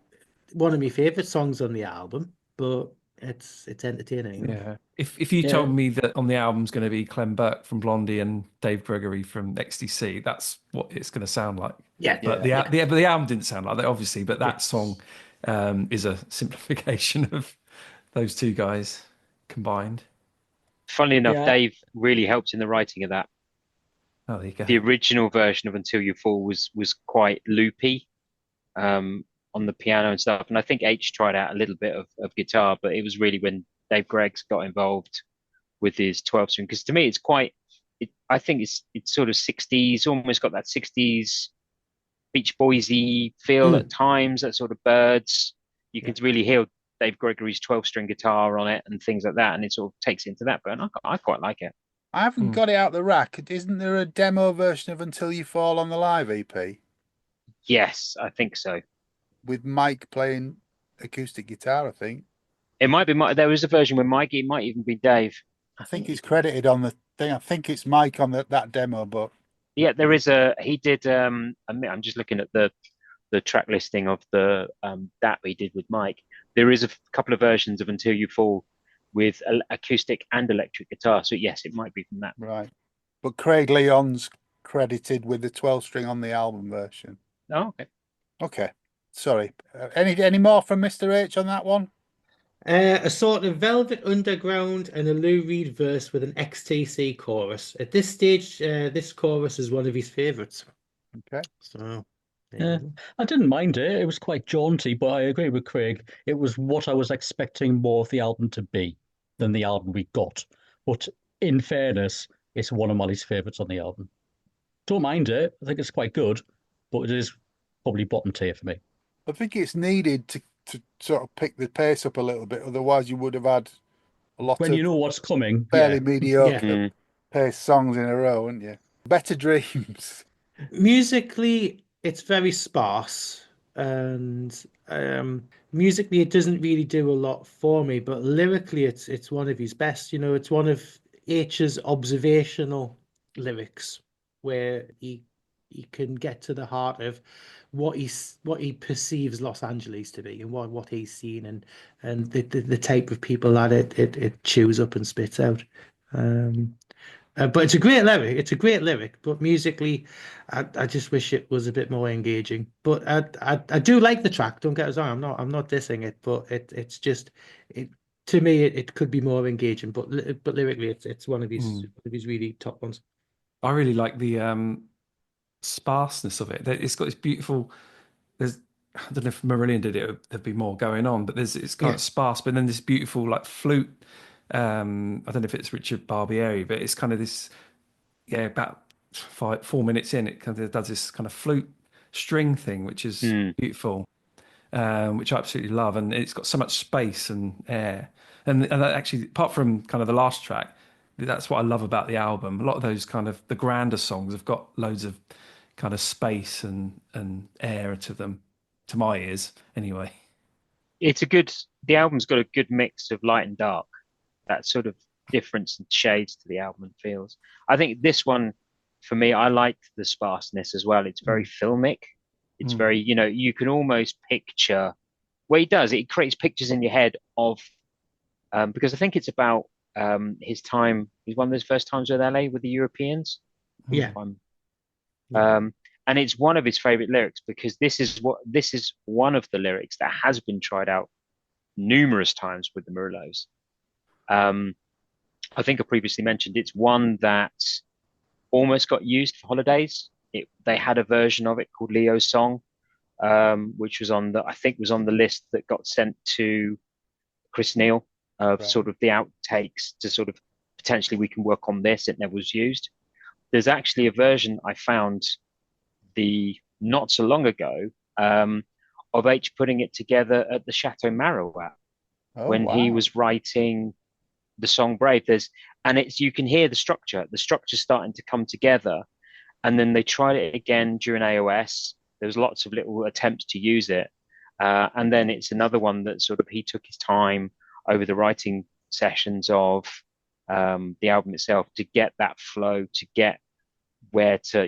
Speaker 2: one of my favorite songs on the album, but it's entertaining.
Speaker 4: Yeah. If you told me that on the album's going to be Clem Burke from Blondie and Dave Gregory from XTC, that's what it's going to sound like.
Speaker 2: Yeah,
Speaker 4: But the album didn't sound like that, obviously. But that song is a simplification of those two guys combined.
Speaker 3: Funnily enough, Dave really helped in the writing of that.
Speaker 4: Oh, there you go.
Speaker 3: The original version of Until You Fall was quite loopy on the piano and stuff. And I think H tried out a little bit of guitar, but it was really when Dave Greggs got involved with his 12 string. Because to me, I think it's sort of 60s, almost got that 60s Beach Boysy feel at times, that sort of Birds. You can really hear Dave Gregory's 12 string guitar on it and things like that. And it sort of takes into that. But I quite like it.
Speaker 1: I haven't got it out the rack. Isn't there a demo version of Until You Fall on the live EP?
Speaker 3: Yes, I think so.
Speaker 1: With Mike playing acoustic guitar, I think.
Speaker 3: It might be Mike. There was a version with Mike. It might even be Dave.
Speaker 1: I think he's credited on the thing. I think it's Mike on that demo, but
Speaker 3: yeah, there is he did. I'm just looking at the track listing of the that we did with Mike. There is a couple of versions of Until You Fall with acoustic and electric guitar. So yes, it might be from that.
Speaker 1: Right. But Craig Leon's credited with the 12 string on the album version.
Speaker 3: Oh, okay.
Speaker 1: Okay. Sorry. Any more from Mr. H on that one?
Speaker 2: A sort of Velvet Underground and a Lou Reed verse with an XTC chorus. At this stage, this chorus is one of his favorites.
Speaker 1: Okay.
Speaker 2: So,
Speaker 5: I didn't mind it. It was quite jaunty, but I agree with Craig. It was what I was expecting more of the album to be than the album we got. But in fairness, it's one of Molly's favorites on the album. Don't mind it. I think it's quite good, but it is probably bottom tier for me.
Speaker 1: I think it's needed to sort of pick the pace up a little bit. Otherwise, you would have had a lot
Speaker 5: when
Speaker 1: of
Speaker 5: you know what's coming,
Speaker 1: fairly mediocre pace songs in a row, wouldn't you? Better Dreams.
Speaker 2: Musically, it's very sparse, and musically, it doesn't really do a lot for me. But lyrically, it's one of his best. You know, it's one of H's observational lyrics where he can get to the heart of what he perceives Los Angeles to be and what he's seen and the type of people that it chews up and spits out. But it's a great lyric. It's a great lyric, but musically, I just wish it was a bit more engaging. But I do like the track. Don't get us wrong. I'm not dissing it, but it's just to me it could be more engaging. But lyrically, it's one of his really top ones.
Speaker 4: I really like the sparseness of it. It's got this beautiful. I don't know if Marillion did it. There'd be more going on, but it's kind of sparse. But then this beautiful like flute. I don't know if it's Richard Barbieri, but it's kind of this. Yeah, about 4 minutes in, it kind of does this kind of flute string thing, which is beautiful, which I absolutely love, and it's got so much space and air. And that actually, apart from kind of the last track, that's what I love about the album. A lot of those kind of the grander songs have got loads of kind of space and air to them, to my ears anyway.
Speaker 3: The album's got a good mix of light and dark, that sort of difference and shades to the album and feels. I think this one, for me, I liked the sparseness as well. It's very filmic. It's very, you can almost picture what he does. It creates pictures in your head of, because I think it's about his time. He's one of those first times with LA with the Europeans.
Speaker 2: Yeah.
Speaker 3: And it's one of his favorite lyrics because this is one of the lyrics that has been tried out numerous times with the Murillos. I think I previously mentioned it's one that almost got used for holidays. They had a version of it called Leo's Song, which was on the list that got sent to Chris Neal of sort of the outtakes to sort of potentially we can work on this. It never was used. There's actually a version I found not so long ago of H putting it together at the Chateau Marowat when he was writing the song Brave. You can hear the structure starting to come together, and then they tried it again during AOS. There was lots of little attempts to use it, and then it's another one that sort of he took his time over the writing sessions of the album itself to get that flow, to get where to,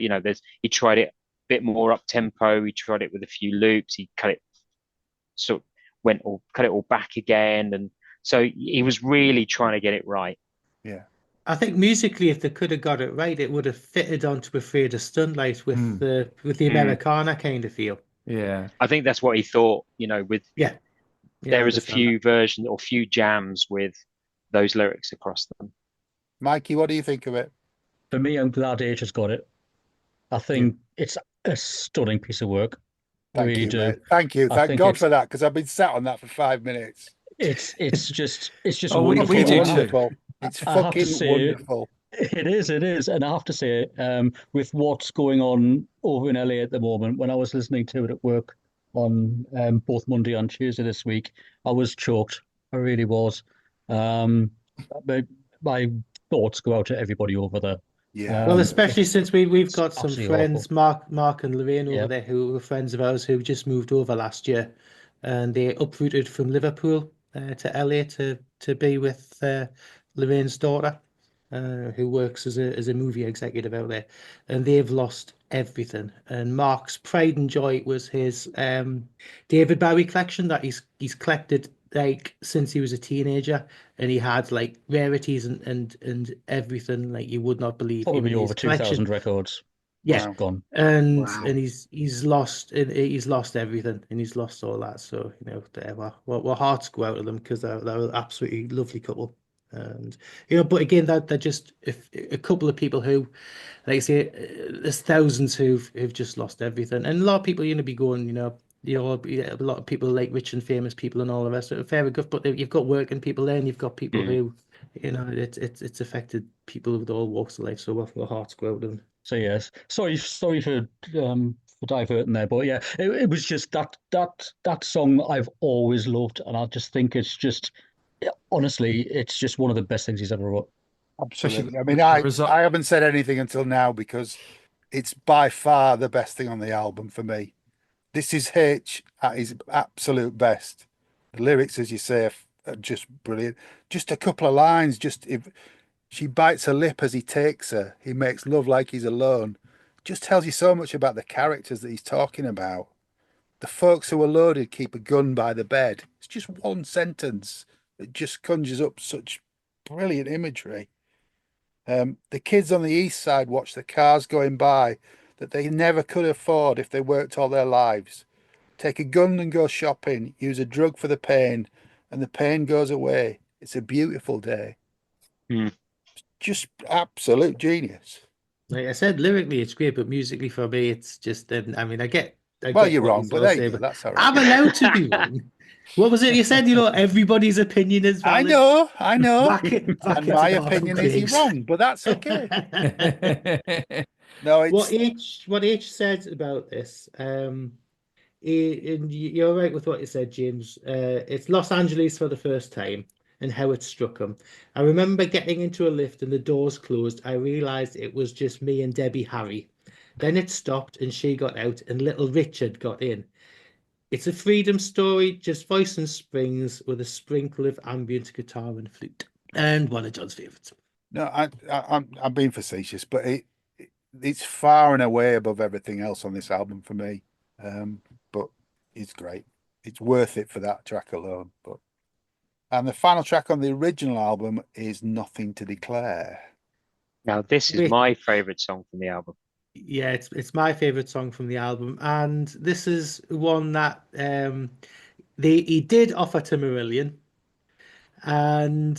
Speaker 3: he tried it a bit more up tempo. He tried it with a few loops. He cut it sort of cut it all back again, and so he was really trying to get it right.
Speaker 1: Yeah.
Speaker 2: I think musically, if they could have got it right, it would have fitted onto Afraid of Sunlight with the Americana kind of feel.
Speaker 4: Yeah.
Speaker 3: I think that's what he thought, with
Speaker 2: Yeah, I
Speaker 3: there is a
Speaker 2: understand
Speaker 3: few versions or few jams with those lyrics across them.
Speaker 1: Mikey, what do you think of it?
Speaker 5: For me, I'm glad Age has got it. I think it's a stunning piece of work. I
Speaker 1: Thank
Speaker 5: really
Speaker 1: you,
Speaker 5: do.
Speaker 1: mate. Thank you.
Speaker 5: I
Speaker 1: Thank
Speaker 5: think
Speaker 1: God for that, because I've been sat on that for 5 minutes.
Speaker 5: it's just
Speaker 4: Oh, we
Speaker 5: wonderful.
Speaker 4: do too.
Speaker 1: Wonderful. It's
Speaker 5: I have to
Speaker 1: fucking
Speaker 5: say,
Speaker 1: wonderful.
Speaker 5: it is. And I have to say, with what's going on over in LA at the moment, when I was listening to it at work on both Monday and Tuesday this week, I was choked. I really was. Um, my thoughts go out to everybody over there.
Speaker 1: Yeah.
Speaker 2: Well, especially
Speaker 5: It's
Speaker 2: since we've got some
Speaker 5: absolutely awful.
Speaker 2: friends, Mark and Lorraine over
Speaker 5: Yeah.
Speaker 2: there, who were friends of ours who just moved over last year, and they uprooted from Liverpool to LA to be with Lorraine's daughter, who works as a movie executive out there, and they've lost everything. And Mark's pride and joy was his David Bowie collection that he's collected like since he was a teenager, and he had like rarities and everything like you would not believe.
Speaker 5: Probably
Speaker 2: Even his
Speaker 5: over 2,000
Speaker 2: collection,
Speaker 5: records
Speaker 2: yeah,
Speaker 1: Wow.
Speaker 5: gone.
Speaker 2: and
Speaker 3: Wow.
Speaker 2: and he's lost everything, and he's lost all that. So our hearts go out to them because they're an absolutely lovely couple. And but again, that they're just if a couple of people who, like I say, there's thousands who've just lost everything, and a lot of people be going, a lot of people like rich and famous people and all the rest of it. Fair enough, but you've got working people there, and you've got people who, it's affected people with all walks of life. So our hearts go out to them.
Speaker 5: So yes, sorry for diverting there, but yeah, it was just that song I've always loved, and I just think it's just honestly, it's just one of the best things he's ever wrote.
Speaker 1: Absolutely.
Speaker 4: Especially
Speaker 1: I mean,
Speaker 4: the result.
Speaker 1: I haven't said anything until now because it's by far the best thing on the album for me. This is H at his absolute best. The lyrics, as you say, are just brilliant. Just a couple of lines, just if she bites her lip as he takes her, he makes love like he's alone. Just tells you so much about the characters that he's talking about. The folks who are loaded keep a gun by the bed. It's just one sentence that just conjures up such brilliant imagery. The kids on the east side watch the cars going by that they never could afford if they worked all their lives. Take a gun and go shopping, use a drug for the pain, and the pain goes away. It's a beautiful day.
Speaker 3: Mm.
Speaker 1: Just absolute genius.
Speaker 2: Like I said, lyrically it's great, but musically for me, it's just. I mean, I get
Speaker 1: Well, you're
Speaker 2: what
Speaker 1: wrong,
Speaker 2: he's
Speaker 1: but
Speaker 2: all
Speaker 1: there you
Speaker 2: saying,
Speaker 1: go.
Speaker 2: but
Speaker 1: That's all
Speaker 2: I'm
Speaker 1: right.
Speaker 2: allowed to be wrong. What was it you said? Everybody's opinion is
Speaker 1: I
Speaker 2: valid.
Speaker 1: know.
Speaker 2: Back
Speaker 1: And
Speaker 2: into
Speaker 1: my
Speaker 2: Garth and
Speaker 1: opinion is you're
Speaker 2: Craig's.
Speaker 1: wrong, but that's okay. No, it's
Speaker 2: What H said about this, and you're right with what you said, James. It's Los Angeles for the first time and how it struck him. I remember getting into a lift and the doors closed. I realized it was just me and Debbie Harry. Then it stopped and she got out and little Richard got in. It's a freedom story, just voice and springs with a sprinkle of ambient guitar and flute. And one of John's favourites.
Speaker 1: no, I'm being facetious, but it's far and away above everything else on this album for me. But it's great. It's worth it for that track alone. And the final track on the original album is Nothing to Declare.
Speaker 3: Now, this is my favorite song from the album.
Speaker 2: Yeah, it's my favorite song from the album, and this is one that he did offer to Marillion, and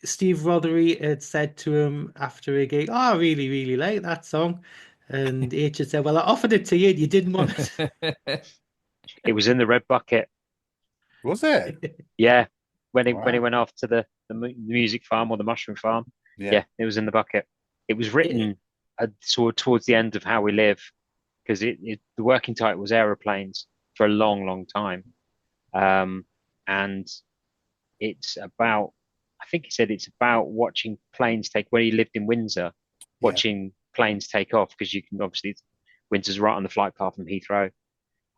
Speaker 2: Steve Rothery had said to him after a gig, "Oh, I really, really like that song," and H had said, "Well, I offered it to you, and you didn't want it."
Speaker 3: It was in the red bucket.
Speaker 1: Was it?
Speaker 3: Yeah, when he
Speaker 1: Wow.
Speaker 3: went off to the music farm or the mushroom farm.
Speaker 1: Yeah.
Speaker 3: Yeah, it was in the bucket. It was written sort of towards the end of How We Live, because the working title was Aeroplanes for a long, long time. And it's about, I think he said it's about watching planes take, when he lived in Windsor, watching planes take off, because you can obviously, winter's right on the flight path from Heathrow.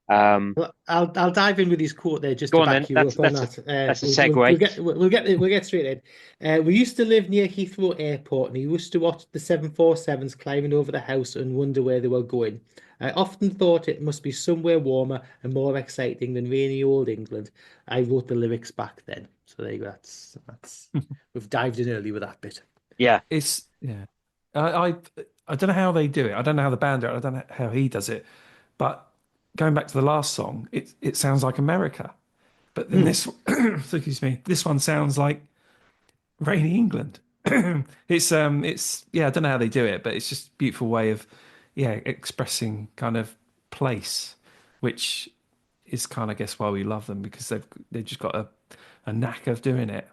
Speaker 2: Well, I'll dive in with his quote there just
Speaker 3: Go
Speaker 2: to
Speaker 3: on
Speaker 2: back
Speaker 3: then.
Speaker 2: you up on that.
Speaker 3: That's a
Speaker 2: We'll
Speaker 3: segue.
Speaker 2: we'll get straight in. We used to live near Heathrow Airport, and we used to watch the 747s climbing over the house and wonder where they were going. I often thought it must be somewhere warmer and more exciting than rainy old England. I wrote the lyrics back then, so there you go. That's we've dived in early with that bit.
Speaker 3: Yeah.
Speaker 4: It's I don't know how they do it. I don't know how the band do it. I don't know how he does it. But going back to the last song, it sounds like America. But then this, excuse me, this one sounds like rainy England. It's I don't know how they do it, but it's just a beautiful way of expressing kind of place, which is kind of, I guess, why we love them, because they've just got a knack of doing it.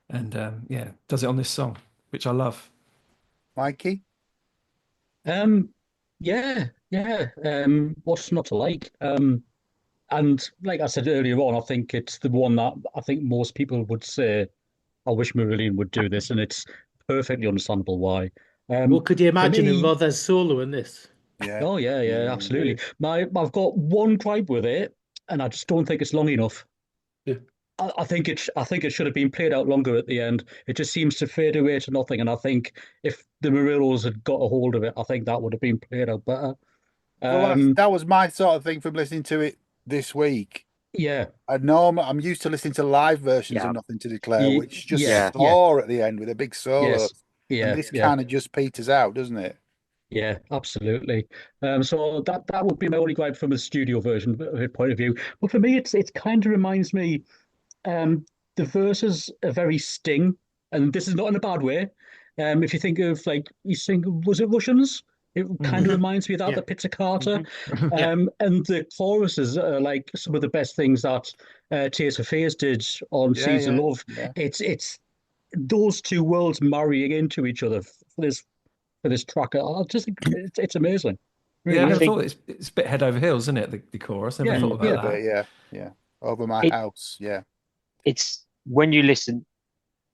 Speaker 4: And does it on this song, which I love.
Speaker 1: Mikey?
Speaker 5: Yeah, yeah. What's not to like? And like I said earlier on, I think it's the one that I think most people would say, I wish Marillion would do this, and it's perfectly understandable why.
Speaker 2: Well, could you
Speaker 5: For
Speaker 2: imagine a
Speaker 5: me,
Speaker 2: Rother's solo in this?
Speaker 1: Yeah.
Speaker 5: oh yeah, yeah,
Speaker 1: Yeah.
Speaker 5: absolutely. I've got one gripe with it, and I just don't think it's long enough.
Speaker 2: Yeah.
Speaker 5: I think it should have been played out longer at the end. It just seems to fade away to nothing, and I think if the Murillos had got a hold of it, I think that would have been played out better.
Speaker 1: Well, that was my sort of thing from listening to it this week.
Speaker 5: Yeah,
Speaker 1: I'm used to listening to live versions of
Speaker 3: Yeah.
Speaker 1: Nothing to Declare, which just
Speaker 5: yeah,
Speaker 1: soar at the end with a big solo.
Speaker 5: yes,
Speaker 1: And
Speaker 5: yeah,
Speaker 1: this
Speaker 5: yeah.
Speaker 1: kind of just peters out, doesn't it?
Speaker 5: Yeah, absolutely. So that would be my only gripe from a studio version point of view. But for me, it's kind of reminds me, the verses are very Sting, and this is not in a bad way. If you think of like you think, was it Russians? It kind of reminds me of that,
Speaker 2: Yeah.
Speaker 5: the Pizzicata.
Speaker 2: Yeah.
Speaker 5: And the choruses are like some of the best things that Tears for Fears did on
Speaker 1: Yeah,
Speaker 5: Seeds of
Speaker 1: yeah,
Speaker 5: Love.
Speaker 1: yeah.
Speaker 5: It's those two worlds marrying into each other for this track. I just think it's amazing.
Speaker 4: Yeah, I
Speaker 5: Really
Speaker 4: never
Speaker 5: is.
Speaker 4: thought it's a bit head over heels, isn't it? The chorus. Never
Speaker 5: Yeah,
Speaker 4: thought
Speaker 1: A
Speaker 4: about
Speaker 1: little
Speaker 5: yeah.
Speaker 4: that.
Speaker 1: bit, yeah, yeah. Over my
Speaker 3: It
Speaker 1: house, yeah.
Speaker 3: it's when you listen,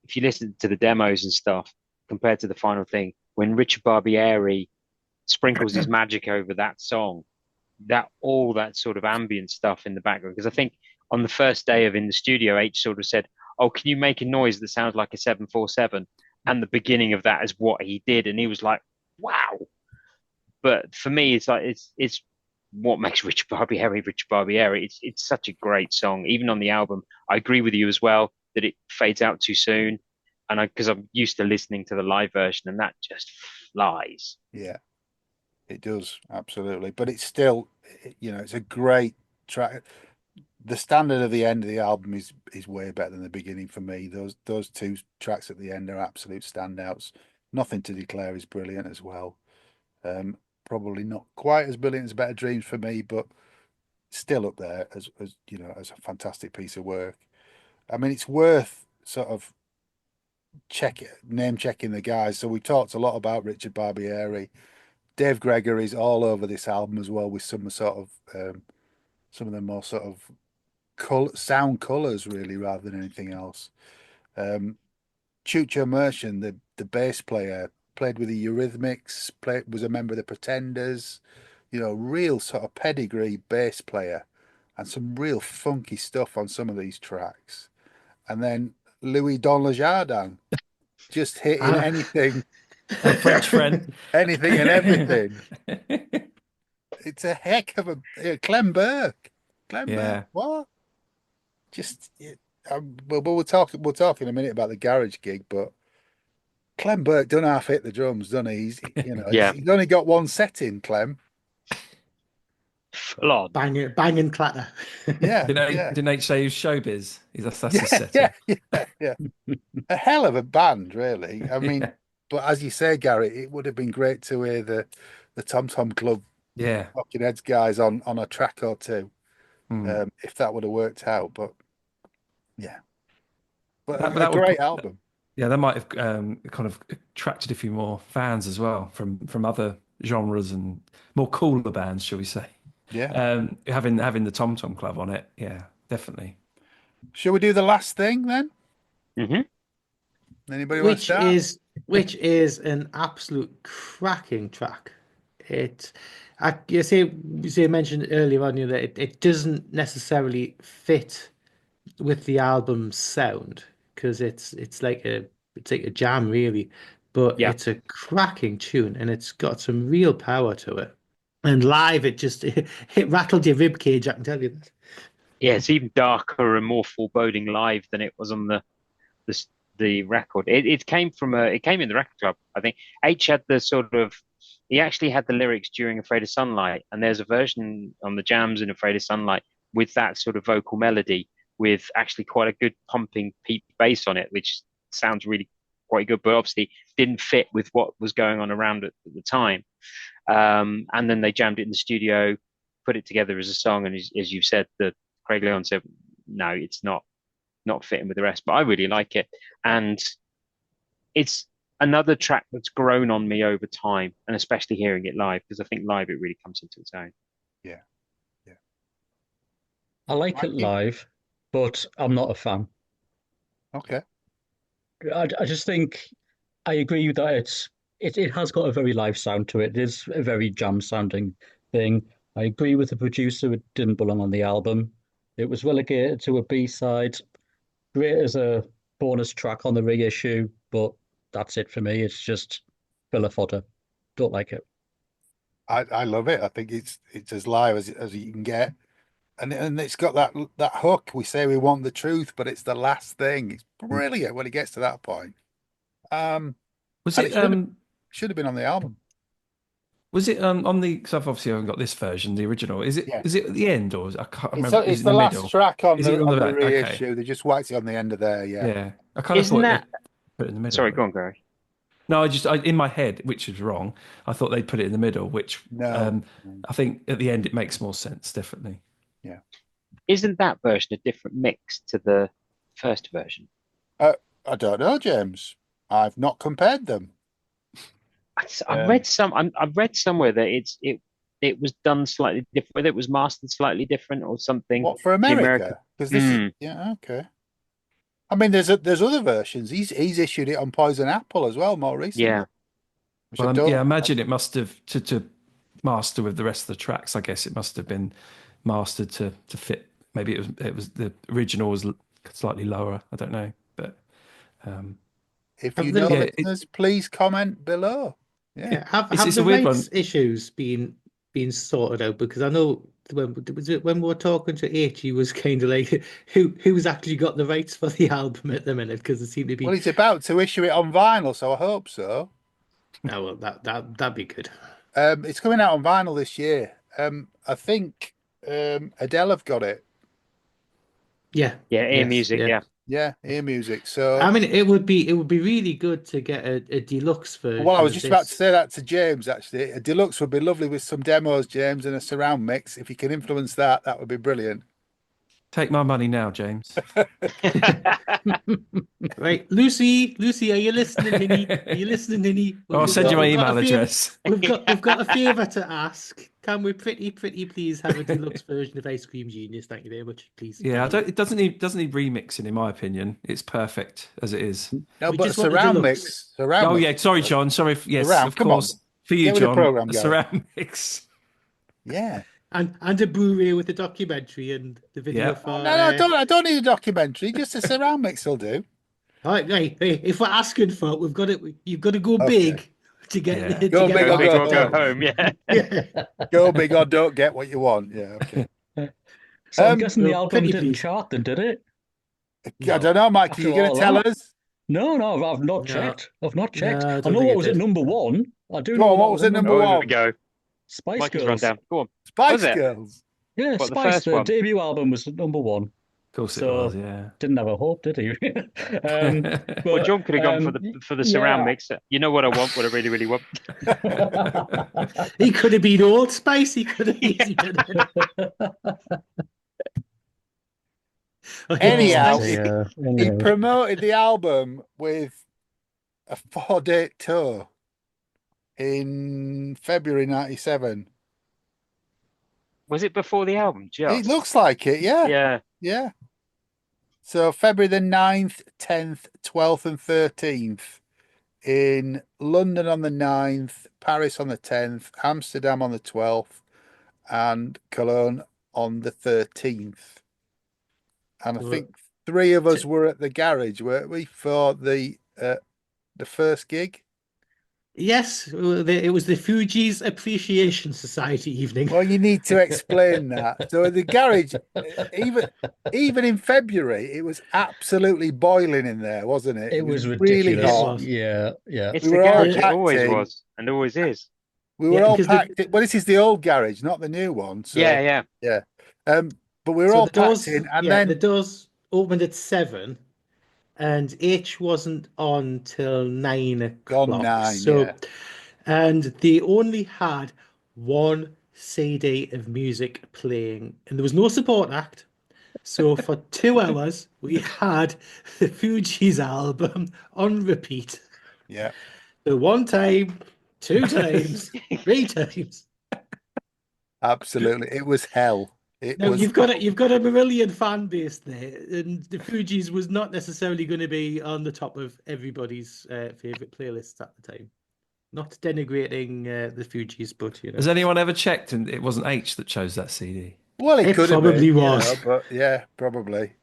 Speaker 3: if you listen to the demos and stuff compared to the final thing, when Richard Barbieri sprinkles his magic over that song, that all that sort of ambient stuff in the background. Because I think on the first day of In the Studio, H sort of said, "Oh, can you make a noise that sounds like a 747?" And the beginning of that is what he did, and he was like, "Wow!" But for me, it's like it's what makes Richard Barbieri Richard Barbieri. It's such a great song, even on the album. I agree with you as well that it fades out too soon, and because I'm used to listening to the live version, and that just flies.
Speaker 1: Yeah, it does, absolutely. But it's still, it's a great track. The standard of the end of the album is way better than the beginning for me. Those two tracks at the end are absolute standouts. Nothing to Declare is brilliant as well. Probably not quite as brilliant as Better Dreams for me, but still up there as as a fantastic piece of work. I mean, it's worth sort of name checking the guys. So we talked a lot about Richard Barbieri. Dave Gregory's all over this album as well, with some sort of some of the more sort of sound colors, really, rather than anything else. Chucho Merchant, the bass player, played with the Eurythmics, was a member of the Pretenders, real sort of pedigree bass player, and some real funky stuff on some of these tracks. And then Louis Don Jardin, just hitting anything,
Speaker 4: Our French friend.
Speaker 1: anything and everything. It's a heck of a Clem Burke.
Speaker 4: Yeah.
Speaker 1: What? Just we'll talk in a minute about the garage gig, but Clem Burke done half hit the drums, done he?
Speaker 3: Yeah,
Speaker 1: He's only got one set in, Clem.
Speaker 3: full on.
Speaker 2: Bang and clatter.
Speaker 1: Yeah,
Speaker 4: Didn't H say he was showbiz? That's his
Speaker 1: yeah,
Speaker 4: setting.
Speaker 1: yeah. A hell of a band, really. I mean,
Speaker 4: Yeah.
Speaker 1: but as you say, Gary, it would have been great to hear the Tom Tom Club
Speaker 4: Yeah.
Speaker 1: Talking Heads guys on a track or two,
Speaker 4: Mm.
Speaker 1: if that would have worked out. But yeah, but
Speaker 4: But
Speaker 1: a
Speaker 4: that would,
Speaker 1: great album.
Speaker 4: yeah, that might have kind of attracted a few more fans as well from other genres and more cooler bands, shall we say?
Speaker 1: Yeah.
Speaker 4: Having the Tom Tom Club on it, yeah, definitely.
Speaker 1: Shall we do the last thing then?
Speaker 3: Hmm.
Speaker 1: Anybody want to start?
Speaker 2: Which is an absolute cracking track. You mentioned earlier on, that it doesn't necessarily fit with the album's sound because it's like a jam really, but
Speaker 3: Yeah.
Speaker 2: it's a cracking tune and it's got some real power to it. And live, it rattled your rib cage. I can tell you that.
Speaker 3: Yeah, it's even darker and more foreboding live than it was on the the record. It came from it came in the record club. I think H had the sort of he actually had the lyrics during Afraid of Sunlight, and there's a version on the jams in Afraid of Sunlight with that sort of vocal melody with actually quite a good pumping peak bass on it, which sounds really quite good, but obviously didn't fit with what was going on around at the time. And then they jammed it in the studio, put it together as a song, and as you said, Craig Leon said, no, it's not fitting with the rest, but I really like it. And it's another track that's grown on me over time, and especially hearing it live, because I think live it really comes into its own.
Speaker 1: Yeah. Yeah.
Speaker 5: I like it live, but I'm not a fan.
Speaker 1: Okay.
Speaker 5: I just think I agree that it has got a very live sound to it. It is a very jam sounding thing. I agree with the producer, it didn't belong on the album. It was relegated to a B-side. Great as a bonus track on the reissue, but that's it for me. It's just filler fodder. Don't like it.
Speaker 1: I love it. I think it's as live as you can get. And it's got that hook. We say we want the truth, but it's the last thing. It's brilliant when it gets to that point.
Speaker 4: Was
Speaker 1: and
Speaker 4: it
Speaker 1: should have been on the album.
Speaker 4: Was it on the? Because I've obviously haven't got this version, the original. Is it?
Speaker 1: Yeah.
Speaker 4: Is it at the end or I can't
Speaker 1: It's,
Speaker 4: remember?
Speaker 1: it's
Speaker 4: Is it
Speaker 1: the
Speaker 4: in the
Speaker 1: last
Speaker 4: middle?
Speaker 1: track on
Speaker 4: Is it
Speaker 1: the
Speaker 4: on the
Speaker 1: on the
Speaker 4: back? Okay.
Speaker 1: reissue. They just whacked it on the end of there. Yeah.
Speaker 4: Yeah. I kind of
Speaker 3: Isn't
Speaker 4: thought
Speaker 3: that?
Speaker 4: they put it in the middle.
Speaker 3: Sorry, go on, Gary.
Speaker 4: No, in my head, which is wrong. I thought they'd put it in the middle, which
Speaker 1: No.
Speaker 4: I think at the end it makes more sense, definitely.
Speaker 1: Yeah.
Speaker 3: Isn't that version a different mix to the first version?
Speaker 1: I don't know, James. I've not compared them.
Speaker 3: I've read somewhere that it was done slightly different, whether it was mastered slightly different or something.
Speaker 1: What for America? Because this is okay. I mean, there's other versions. He's issued it on Poison Apple as well more recently.
Speaker 3: Yeah.
Speaker 4: Well, I imagine it must have to master with the rest of the tracks. I guess it must have been mastered to fit. Maybe it was the original was slightly lower. I don't know, but
Speaker 1: if you know, listeners, please comment below. Yeah,
Speaker 2: have the rights issues been sorted out? Because I know when we were talking to H, he was kind of like, who's actually got the rights for the album at the minute? Because it seemed to be.
Speaker 1: Well, he's about to issue it on vinyl, so I hope so.
Speaker 2: Oh, well, that'd be good.
Speaker 1: It's coming out on vinyl this year. I think Adele have got it.
Speaker 2: Yeah.
Speaker 3: Yeah, Ear Music.
Speaker 1: Yeah, Ear Music. So
Speaker 2: I mean, it would be really good to get a deluxe version.
Speaker 1: Well, I was just about to say that to James. Actually, a deluxe would be lovely with some demos, James, and a surround mix. If you can influence that, that would be brilliant.
Speaker 4: Take my money now, James.
Speaker 2: Right, Lucy, are you listening, Ninny? Are you listening, Ninny?
Speaker 4: I'll send you my email address.
Speaker 2: We've got a favour to ask. Can we pretty please have a deluxe version of Ice Cream Genius? Thank you very much, please.
Speaker 4: Yeah, it doesn't need remixing in my opinion. It's perfect as it is.
Speaker 1: No, but a surround mix.
Speaker 4: Oh yeah, sorry, John. Sorry. Yes, of course. For you, John. A surround mix.
Speaker 1: Yeah.
Speaker 2: And a Blu-ray with the documentary and the video for.
Speaker 1: No, I don't need a documentary. Just a surround mix will do.
Speaker 2: All right, right. If we're asking for it, you've got to go big to get.
Speaker 1: Go big or
Speaker 3: go home. Yeah.
Speaker 1: Go big or don't get what you want. Yeah. Okay.
Speaker 5: So I'm guessing the album didn't chart, then, did it?
Speaker 1: I don't know, Mike. Are you going to tell us?
Speaker 5: No, I've not checked. I've not checked.
Speaker 2: No,
Speaker 5: I know what was at number one. I do
Speaker 1: know
Speaker 5: know
Speaker 1: what was at number one.
Speaker 3: Here we go.
Speaker 5: Spice
Speaker 3: Mikey's
Speaker 5: Girls.
Speaker 3: run down. Go on.
Speaker 1: Spice Girls.
Speaker 5: Yeah,
Speaker 3: what,
Speaker 5: Spice. The debut album was at number one.
Speaker 4: Of course it was. Yeah.
Speaker 5: Didn't have a hope, did he?
Speaker 3: Well, John could have gone for the surround mix. You know what I want? What I really, really want.
Speaker 2: He could have been Old Spice. He could have been.
Speaker 1: Anyhow, he promoted the album with a 4-date tour in February '97.
Speaker 3: Was it before the album?
Speaker 1: It looks like it, yeah.
Speaker 3: Yeah.
Speaker 1: Yeah. So February the 9th, 10th, 12th, and 13th. In London on the 9th, Paris on the 10th, Amsterdam on the 12th, and Cologne on the 13th. And I think three of us were at the garage, weren't we, for the first gig?
Speaker 2: Yes, it was the Fugees Appreciation Society evening.
Speaker 1: Well, you need to explain that. So the garage, even in February, it was absolutely boiling in there, wasn't it?
Speaker 5: It was
Speaker 1: really
Speaker 5: ridiculous.
Speaker 1: hot.
Speaker 5: Yeah, yeah.
Speaker 3: It's
Speaker 1: We
Speaker 3: the
Speaker 1: were all
Speaker 3: garage. It
Speaker 1: packed
Speaker 3: always
Speaker 1: in.
Speaker 3: was and always is.
Speaker 1: We were
Speaker 2: Yeah,
Speaker 1: all
Speaker 2: because
Speaker 1: packed in. Well, this is the old garage, not the new one. So
Speaker 3: Yeah.
Speaker 1: yeah. But we were
Speaker 2: so
Speaker 1: all
Speaker 2: the doors,
Speaker 1: packed in, and
Speaker 2: yeah, the
Speaker 1: then
Speaker 2: doors opened at 7, and H wasn't on till 9
Speaker 1: gone
Speaker 2: o'clock.
Speaker 1: 9,
Speaker 2: So,
Speaker 1: yeah.
Speaker 2: and they only had one CD of music playing, and there was no support act. So for 2 hours, we had the Fugees album on repeat.
Speaker 1: Yeah,
Speaker 2: So one time, 2 times, 3 times.
Speaker 1: absolutely. It was hell. It
Speaker 2: Now
Speaker 1: was
Speaker 2: you've got a Marillion fan base there, and the Fugees was not necessarily going to be on the top of everybody's favorite playlists at the time. Not denigrating the Fugees, but
Speaker 4: Has anyone ever checked and it wasn't H that chose that CD?
Speaker 1: well, it
Speaker 2: it
Speaker 1: could have
Speaker 2: probably
Speaker 1: been,
Speaker 2: was.
Speaker 1: but yeah, probably.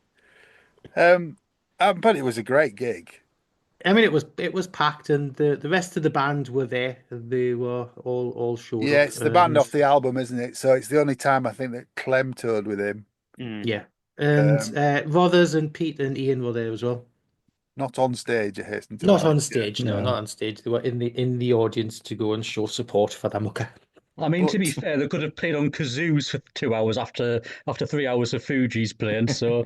Speaker 1: But it was a great gig.
Speaker 2: I mean, it was packed, and the rest of the band were there. They were all showed
Speaker 1: Yeah,
Speaker 2: up,
Speaker 1: it's the band
Speaker 2: and
Speaker 1: off the album, isn't it? So it's the only time I think that Clem toured with him.
Speaker 2: yeah, and
Speaker 1: Um,
Speaker 2: Rothers and Pete and Ian were there as well.
Speaker 1: Not on stage, I hasten to
Speaker 2: Not
Speaker 1: add.
Speaker 2: on
Speaker 1: Yeah.
Speaker 2: stage, no,
Speaker 5: No.
Speaker 2: not on stage. They were in the audience to go and show support for the mucker.
Speaker 5: I mean, to be
Speaker 1: But
Speaker 5: fair, they could have played on kazoos for 2 hours after 3 hours of Fuji's playing. So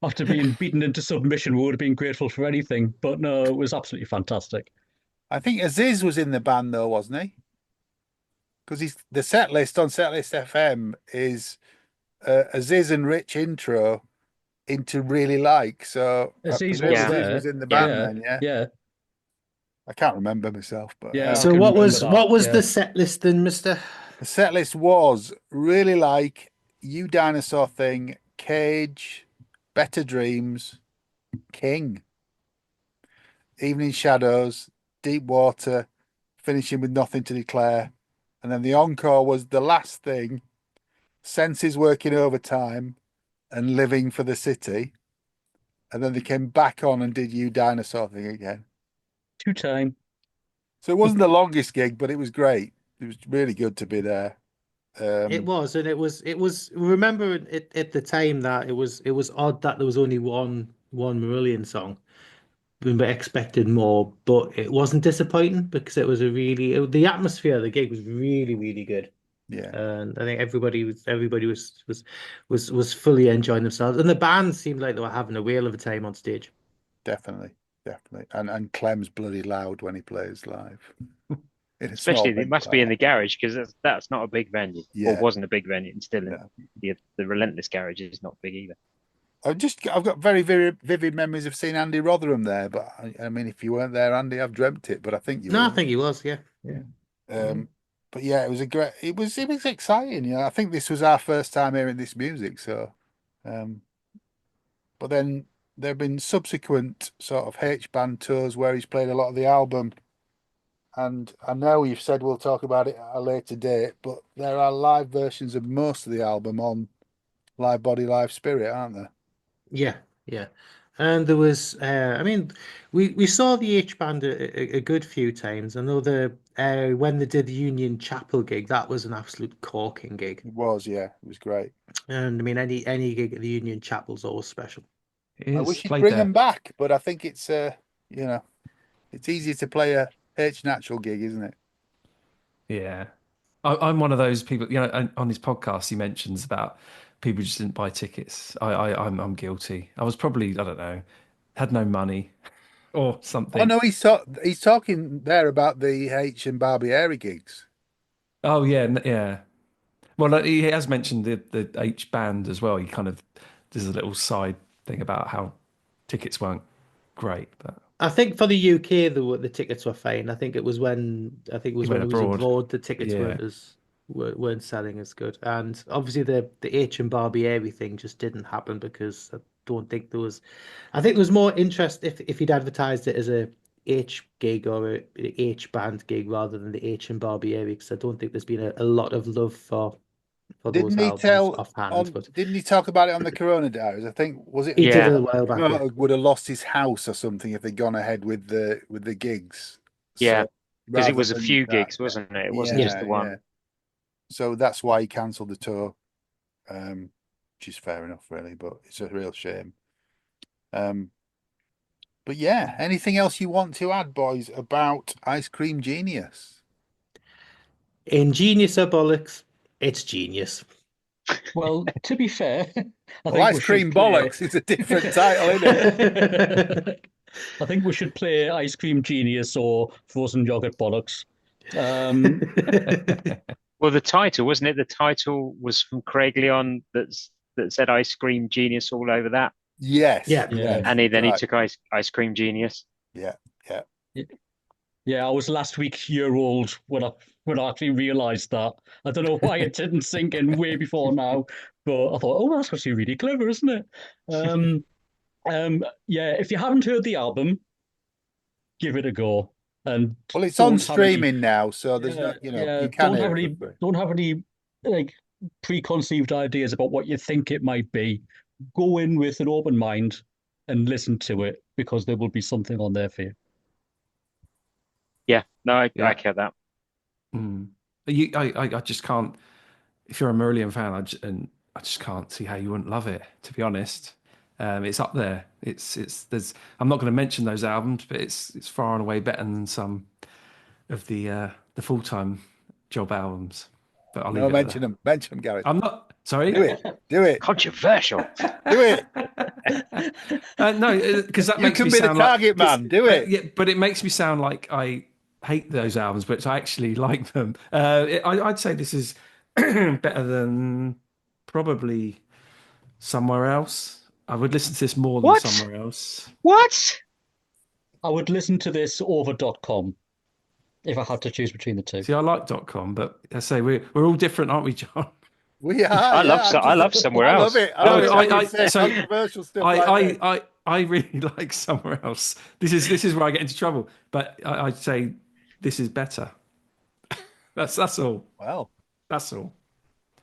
Speaker 5: after being beaten into submission, we would have been grateful for anything. But no, it was absolutely fantastic.
Speaker 1: I think Aziz was in the band though, wasn't he? Because he's the set list on Setlist FM is Aziz and Rich intro into Really Like. So I
Speaker 5: Aziz
Speaker 1: presume
Speaker 5: was
Speaker 3: Yeah.
Speaker 1: Aziz
Speaker 5: there.
Speaker 1: was in the
Speaker 3: Yeah.
Speaker 1: band
Speaker 5: Yeah,
Speaker 1: then, yeah.
Speaker 5: yeah,
Speaker 1: I can't remember myself, but
Speaker 5: yeah. I
Speaker 2: So
Speaker 5: can remember that.
Speaker 2: what was
Speaker 5: Yeah.
Speaker 2: the set list then, Mister?
Speaker 1: the set list was Really Like, You Dinosaur Thing, Cage, Better Dreams, King, Evening Shadows, Deep Water, finishing with Nothing to Declare. And then the encore was The Last Thing, Senses Working Overtime, and Living for the City. And then they came back on and did You Dinosaur Thing again.
Speaker 5: 2 time.
Speaker 1: So it wasn't the longest gig, but it was great. It was really good to be there.
Speaker 2: It was, and it was. Remember at the time that it was odd that there was only one Marillion song. We were expecting more, but it wasn't disappointing because it was the atmosphere of the gig was really good.
Speaker 1: Yeah,
Speaker 2: And I think everybody was fully enjoying themselves, and the band seemed like they were having a whale of a time on stage.
Speaker 1: definitely. And Clem's bloody loud when he plays live. In a small
Speaker 3: Especially it
Speaker 1: venue
Speaker 3: must
Speaker 1: like
Speaker 3: be in the
Speaker 1: that.
Speaker 3: garage because that's not a big venue, or
Speaker 1: Yeah.
Speaker 3: wasn't a big venue, and still
Speaker 1: Yeah.
Speaker 3: the Relentless garage is not big either.
Speaker 1: I've got very, very vivid memories of seeing Andy Rotherham there, but I mean, if you weren't there, Andy, I've dreamt it, but I think you
Speaker 2: No, I
Speaker 1: were.
Speaker 2: think he was, yeah.
Speaker 1: But yeah, it was exciting. You know, I think this was our first time hearing this music. So, but then there have been subsequent sort of H band tours where he's played a lot of the album. And I know you've said we'll talk about it at a later date, but there are live versions of most of the album on Live Body, Live Spirit, aren't there?
Speaker 2: Yeah. And there was, I mean, we saw the H band a good few times. I know when they did the Union Chapel gig, that was an absolute corking gig.
Speaker 1: It was, yeah, it was great.
Speaker 2: And I mean, any gig at the Union Chapel's always special.
Speaker 4: It
Speaker 1: I
Speaker 4: is.
Speaker 1: wish you'd
Speaker 4: Played
Speaker 1: bring
Speaker 4: there.
Speaker 1: them back, but I think it's you know, it's easier to play a H natural gig, isn't it?
Speaker 4: Yeah. I'm one of those people, on his podcast, he mentions about people just didn't buy tickets. I'm guilty. I was probably, I don't know, had no money or
Speaker 1: Oh
Speaker 4: something.
Speaker 1: no, he's talking there about the H and Barbieri gigs.
Speaker 4: Oh, yeah. Yeah. Well, he has mentioned the H band as well. He kind of does a little side thing about how tickets weren't great, but
Speaker 2: I think for the UK, the tickets were fine. I think it was
Speaker 4: he
Speaker 2: when
Speaker 4: went
Speaker 2: it was
Speaker 4: abroad.
Speaker 2: abroad, the tickets
Speaker 4: Yeah.
Speaker 2: weren't selling as good. And obviously the H and Barbieri thing just didn't happen because don't think there was. I think there was more interest if he'd advertised it as a H gig or a H band gig rather than the H and Barbieri, because I don't think there's been a lot of love for those
Speaker 1: Didn't he
Speaker 2: albums
Speaker 1: tell
Speaker 2: offhand. But
Speaker 1: didn't he talk about it on the Corona Diaries? I think was it
Speaker 2: he did
Speaker 3: Yeah.
Speaker 2: a while back. Yeah.
Speaker 1: would have lost his house or something if they'd gone ahead with the gigs.
Speaker 3: Yeah,
Speaker 1: So
Speaker 3: because it
Speaker 1: rather
Speaker 3: was a
Speaker 1: than
Speaker 3: few
Speaker 1: that,
Speaker 3: gigs, wasn't it? It wasn't
Speaker 2: Yeah.
Speaker 3: just the one.
Speaker 1: Yeah. So that's why he cancelled the tour, which is fair enough, really. But it's a real shame. But yeah, anything else you want to add, boys, about Ice Cream Genius?
Speaker 2: Ingenious or bollocks, it's genius.
Speaker 5: Well, to be fair, I
Speaker 1: Well,
Speaker 5: think
Speaker 1: Ice
Speaker 5: we should
Speaker 1: Cream
Speaker 5: play...
Speaker 1: Bollocks is a different title, isn't it?
Speaker 5: I think we should play Ice Cream Genius or Frozen Yogurt Bollocks.
Speaker 3: Well, the title, wasn't it? The title was from Craig Leon that said Ice Cream Genius all over that.
Speaker 1: Yes.
Speaker 2: Yeah.
Speaker 1: Yes,
Speaker 3: And then he
Speaker 1: right.
Speaker 3: took Ice Cream Genius.
Speaker 1: Yeah.
Speaker 5: Yeah, I was last week year-old when I actually realised that. I don't know why it didn't sink in way before now, but I thought, oh, that's actually really clever, isn't it? Yeah, if you haven't heard the album, give it a go. And
Speaker 1: Well, it's
Speaker 5: don't
Speaker 1: on
Speaker 5: have any-
Speaker 1: streaming now, so there's
Speaker 5: Yeah,
Speaker 1: not,
Speaker 5: yeah,
Speaker 1: you can
Speaker 5: don't
Speaker 1: hear
Speaker 5: have
Speaker 1: it
Speaker 5: any
Speaker 1: for free.
Speaker 5: don't have any like preconceived ideas about what you think it might be. Go in with an open mind and listen to it, because there will be something on there for you.
Speaker 3: Yeah, no, I
Speaker 4: Yeah.
Speaker 3: get that.
Speaker 4: I just can't. If you're a Marillion fan, I just can't see how you wouldn't love it. To be honest, it's up there. There's. I'm not going to mention those albums, but it's far and away better than some of the full-time job albums. But I'll leave
Speaker 1: No,
Speaker 4: it at that.
Speaker 1: mention them, Gareth.
Speaker 4: I'm not sorry.
Speaker 1: Do it.
Speaker 3: Controversial.
Speaker 1: Do it.
Speaker 4: No, because that
Speaker 1: You
Speaker 4: makes
Speaker 1: can
Speaker 4: me
Speaker 1: be the
Speaker 4: sound
Speaker 1: target man. Do it.
Speaker 4: Yeah, but it makes me sound like I hate those albums, but I actually like them. I'd say this is better than probably Somewhere Else. I would listen to this more than
Speaker 3: What?
Speaker 4: Somewhere Else.
Speaker 3: What?
Speaker 5: I would listen to this over .com if I had to choose between the two.
Speaker 4: See, I like .com, but I say we're all different, aren't we, John?
Speaker 1: We are.
Speaker 3: I love Somewhere
Speaker 1: I
Speaker 3: Else.
Speaker 1: love it. I
Speaker 4: No,
Speaker 1: love it.
Speaker 4: I-
Speaker 1: Say
Speaker 4: so
Speaker 1: controversial stuff like that.
Speaker 4: I really like Somewhere Else. This is where I get into trouble. But I'd say this is better. That's all.
Speaker 1: Well,
Speaker 4: That's all.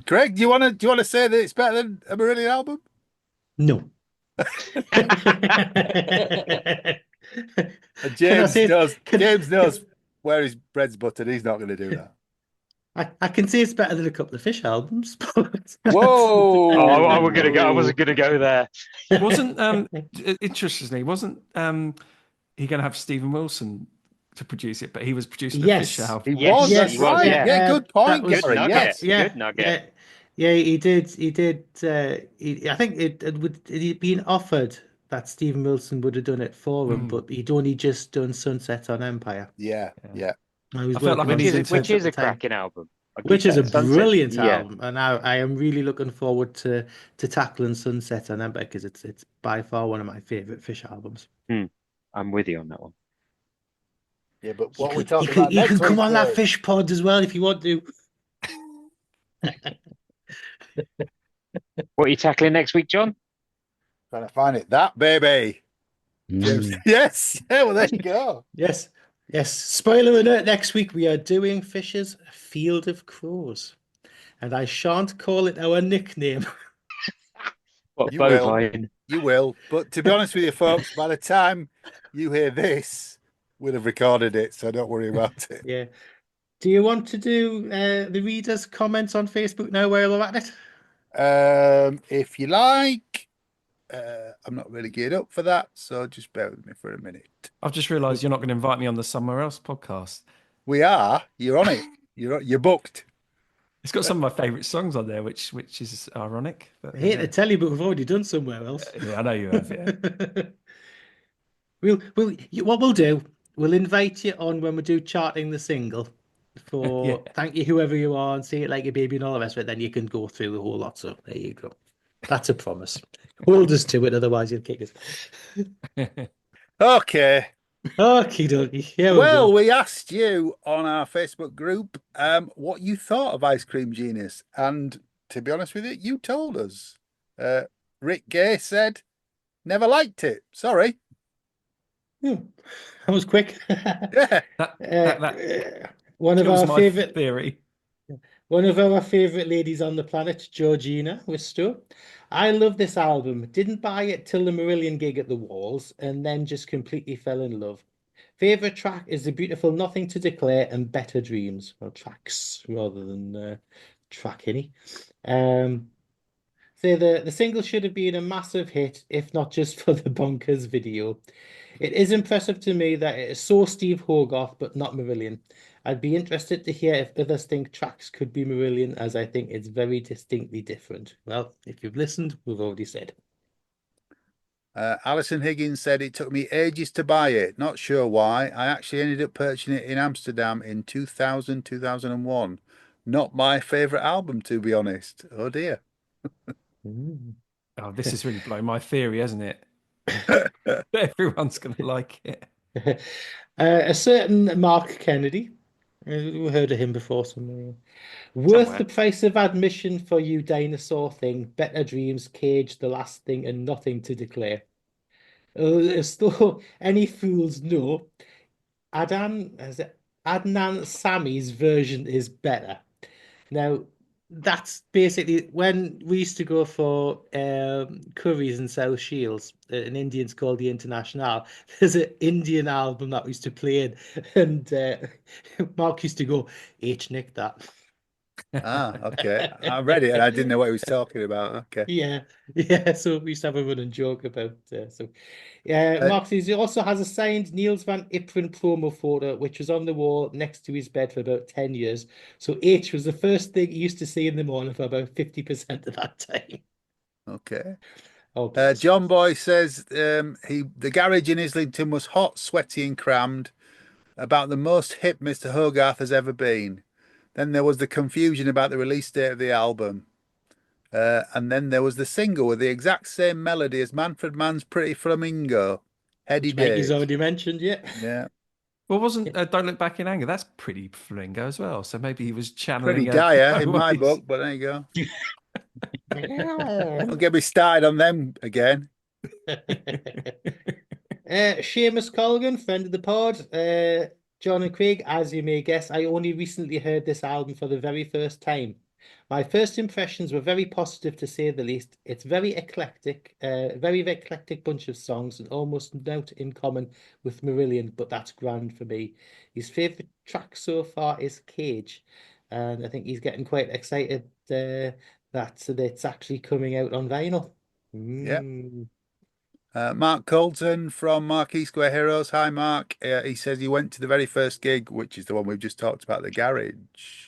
Speaker 1: Craig, do you want to say that it's better than a Marillion album?
Speaker 2: No.
Speaker 1: And
Speaker 2: Can I say-
Speaker 1: James knows where his bread's buttered. He's not going to do that.
Speaker 2: I can say it's better than a couple of Fish albums. But
Speaker 1: Whoa!
Speaker 3: Oh, I wasn't gonna go there.
Speaker 4: Wasn't interestingly, wasn't he going to have Stephen Wilson to produce it? But he was producing the
Speaker 2: Yes.
Speaker 4: Fish album.
Speaker 1: He
Speaker 3: Yes,
Speaker 1: was.
Speaker 2: yes,
Speaker 1: That's right.
Speaker 3: yeah.
Speaker 1: Yeah, good point,
Speaker 2: That was-
Speaker 3: Good
Speaker 1: Gary.
Speaker 3: nugget.
Speaker 1: Yes.
Speaker 2: Yeah,
Speaker 3: Good nugget.
Speaker 2: yeah, he did. I think it'd been offered that Stephen Wilson would have done it for him, but he'd only just done Sunset on Empire.
Speaker 1: Yeah.
Speaker 2: I was
Speaker 4: I felt like
Speaker 2: working
Speaker 4: we
Speaker 2: on
Speaker 4: needed
Speaker 2: Sunset
Speaker 3: Which
Speaker 2: at
Speaker 3: is
Speaker 2: the
Speaker 3: a
Speaker 2: time,
Speaker 3: cracking album. I'll give
Speaker 2: which is a
Speaker 3: that. Sunset.
Speaker 2: brilliant
Speaker 3: Yeah.
Speaker 2: album, and I am really looking forward to tackling Sunset on Empire, because it's by far one of my favorite Fish albums.
Speaker 3: I'm with you on that one.
Speaker 1: Yeah, but what we're
Speaker 2: You
Speaker 1: talking
Speaker 2: can,
Speaker 1: about
Speaker 2: you
Speaker 1: next
Speaker 2: can come
Speaker 1: week,
Speaker 2: on that
Speaker 1: Craig.
Speaker 2: Fish pod as well if you want to.
Speaker 3: What are you tackling next week, John?
Speaker 1: Trying to find it. That baby. James. Yes. Yeah, well, there you go.
Speaker 2: Yes. Spoiler alert, next week we are doing Fish's Field of Crows. And I shan't call it our nickname.
Speaker 3: What,
Speaker 1: You will.
Speaker 3: bovine?
Speaker 1: You will. But to be honest with you, folks, by the time you hear this, we'll have recorded it, so don't worry about it.
Speaker 2: Yeah. Do you want to do the readers' comments on Facebook now while we're at it?
Speaker 1: If you like, I'm not really geared up for that, so just bear with me for a minute.
Speaker 4: I've just realised you're not going to invite me on the Somewhere Else podcast.
Speaker 1: We are. You're on it. You're booked.
Speaker 4: It's got some of my favourite songs on there, which is ironic. But,
Speaker 2: I hate to tell you, but we've already done Somewhere Else.
Speaker 4: yeah, I know you have. Yeah.
Speaker 2: What we'll do, we'll invite you on when we do charting the single for
Speaker 4: Yeah.
Speaker 2: Thank You Whoever You Are and Say It Like a Baby and all the rest of it. Then you can go through the whole lot. So there you go. That's a promise. Hold us to it, otherwise you'll kick us.
Speaker 1: Okay.
Speaker 2: Okie dokie. Here
Speaker 1: Well,
Speaker 2: we
Speaker 1: we asked you on our Facebook group what you thought of Ice Cream Genius, and to be honest with you, you told us. Rick Gay said Never liked it. Sorry.
Speaker 2: That was quick.
Speaker 1: Yeah.
Speaker 4: That
Speaker 2: One of
Speaker 4: kills
Speaker 2: our
Speaker 4: my
Speaker 2: favorite
Speaker 4: theory.
Speaker 2: One of our favorite ladies on the planet, Georgina Wistow. I love this album. Didn't buy it till the Marillion gig at the Walls, and then just completely fell in love. Favorite track is the beautiful Nothing to Declare and Better Dreams. Well, tracks rather than track any. Say the single should have been a massive hit, if not just for the bonkers video. It is impressive to me that it is so Steve Hogarth, but not Marillion. I'd be interested to hear if others think tracks could be Marillion, as I think it's very distinctly different. Well, if you've listened, we've already said.
Speaker 1: Alison Higgins said it took me ages to buy it. Not sure why. I actually ended up purchasing it in Amsterdam in 2000, 2001. Not my favourite album, to be honest. Oh dear.
Speaker 4: Oh, this has really blown my theory, hasn't it? Everyone's going to like it.
Speaker 2: A certain Mark Kennedy, we heard of him before somewhere. Worth
Speaker 4: Somewhere.
Speaker 2: the price of admission for you dinosaur thing, Better Dreams, Cage, The Last Thing, and Nothing to Declare. As though any fools know, Adnan Sami's version is better. Now, that's basically when we used to go for curries in South Shields, an Indian's called the International. There's an Indian album that we used to play in, and Mark used to go, H Nick that.
Speaker 1: Okay. I read it and I didn't know what he was talking about. Okay.
Speaker 2: Yeah. So we used to have a running joke about Mark says he also has a signed Niels van Iperen promo photo, which was on the wall next to his bed for about 10 years. So H was the first thing he used to see in the morning for about 50% of that time.
Speaker 1: Okay.
Speaker 2: Oh,
Speaker 1: John Boy says the garage in Islington was hot, sweaty, and crammed. About the most hip Mr. Hogarth has ever been. Then there was the confusion about the release date of the album. And then there was the single with the exact same melody as Manfred Mann's Pretty Flamingo. Heady
Speaker 2: which Maggie's
Speaker 1: days.
Speaker 2: already mentioned, yeah.
Speaker 1: Yeah.
Speaker 4: Well, wasn't Don't Look Back in Anger? That's pretty flamingo as well. So maybe he was channeling
Speaker 1: Pretty dire in my
Speaker 4: voice.
Speaker 1: book, but there you go. Don't get me started on them again.
Speaker 2: Seamus Colgan, friend of the pod. John and Craig, as you may guess, I only recently heard this album for the very first time. My first impressions were very positive, to say the least. It's very eclectic, very eclectic bunch of songs, and almost not in common with Marillion, but that's grand for me. His favourite track so far is Cage, and I think he's getting quite excited that it's actually coming out on vinyl.
Speaker 1: Yeah. Mark Colton from Marquee Square Heroes. Hi, Mark. He says he went to the very first gig, which is the one we've just talked about, the garage.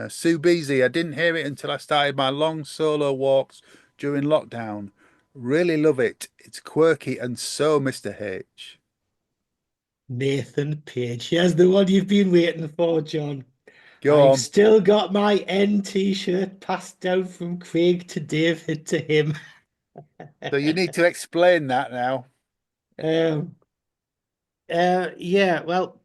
Speaker 1: Sue Beasy, I didn't hear it until I started my long solo walks during lockdown. Really love it. It's quirky and so Mr. H.
Speaker 2: Nathan Page. Here's the one you've been waiting for, John.
Speaker 1: Go
Speaker 2: I've
Speaker 1: on.
Speaker 2: still got my N t-shirt passed down from Craig to David to him.
Speaker 1: So you need to explain that now.
Speaker 2: Yeah, well,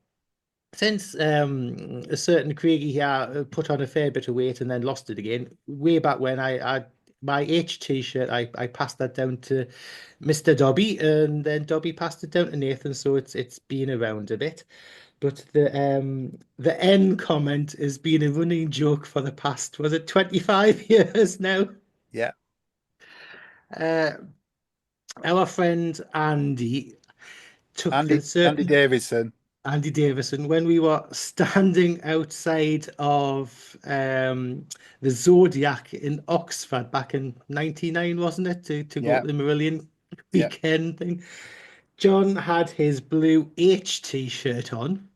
Speaker 2: since a certain Craigie here put on a fair bit of weight and then lost it again, way back when I my H t-shirt, I passed that down to Mr. Dobby, and then Dobby passed it down to Nathan, so it's been around a bit. But the N comment has been a running joke for the past, was it 25 years now?
Speaker 1: Yeah.
Speaker 2: Our friend Andy took
Speaker 1: Andy Davidson.
Speaker 2: Andy Davison, when we were standing outside of the Zodiac in Oxford back in '99, wasn't it? To go
Speaker 1: Yeah.
Speaker 2: to the Marillion
Speaker 1: Yeah.
Speaker 2: weekend thing. John had his blue H t-shirt on,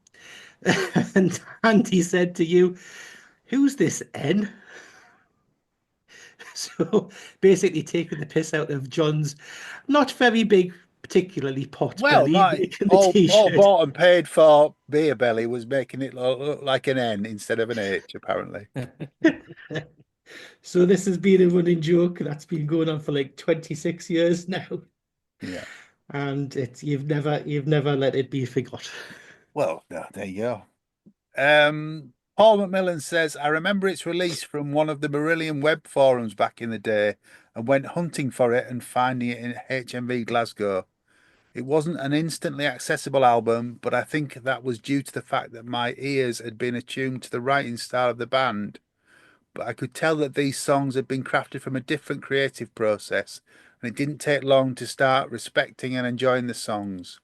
Speaker 2: and Andy said to you, "Who's this N?" So basically taking the piss out of John's not very big, particularly pot
Speaker 1: Well,
Speaker 2: belly,
Speaker 1: my
Speaker 2: making the
Speaker 1: all
Speaker 2: t-shirt.
Speaker 1: bought and paid for beer belly was making it look like an N instead of an H, apparently.
Speaker 2: So this has been a running joke that's been going on for like 26 years now.
Speaker 1: Yeah.
Speaker 2: And you've never let it be forgot.
Speaker 1: Well, no, there you go. Paul McMillan says, I remember its release from one of the Marillion web forums back in the day. and went hunting for it and finding it in HMV Glasgow. It wasn't an instantly accessible album, but I think that was due to the fact that my ears had been attuned to the writing style of the band. But I could tell that these songs had been crafted from a different creative process, and it didn't take long to start respecting and enjoying the songs.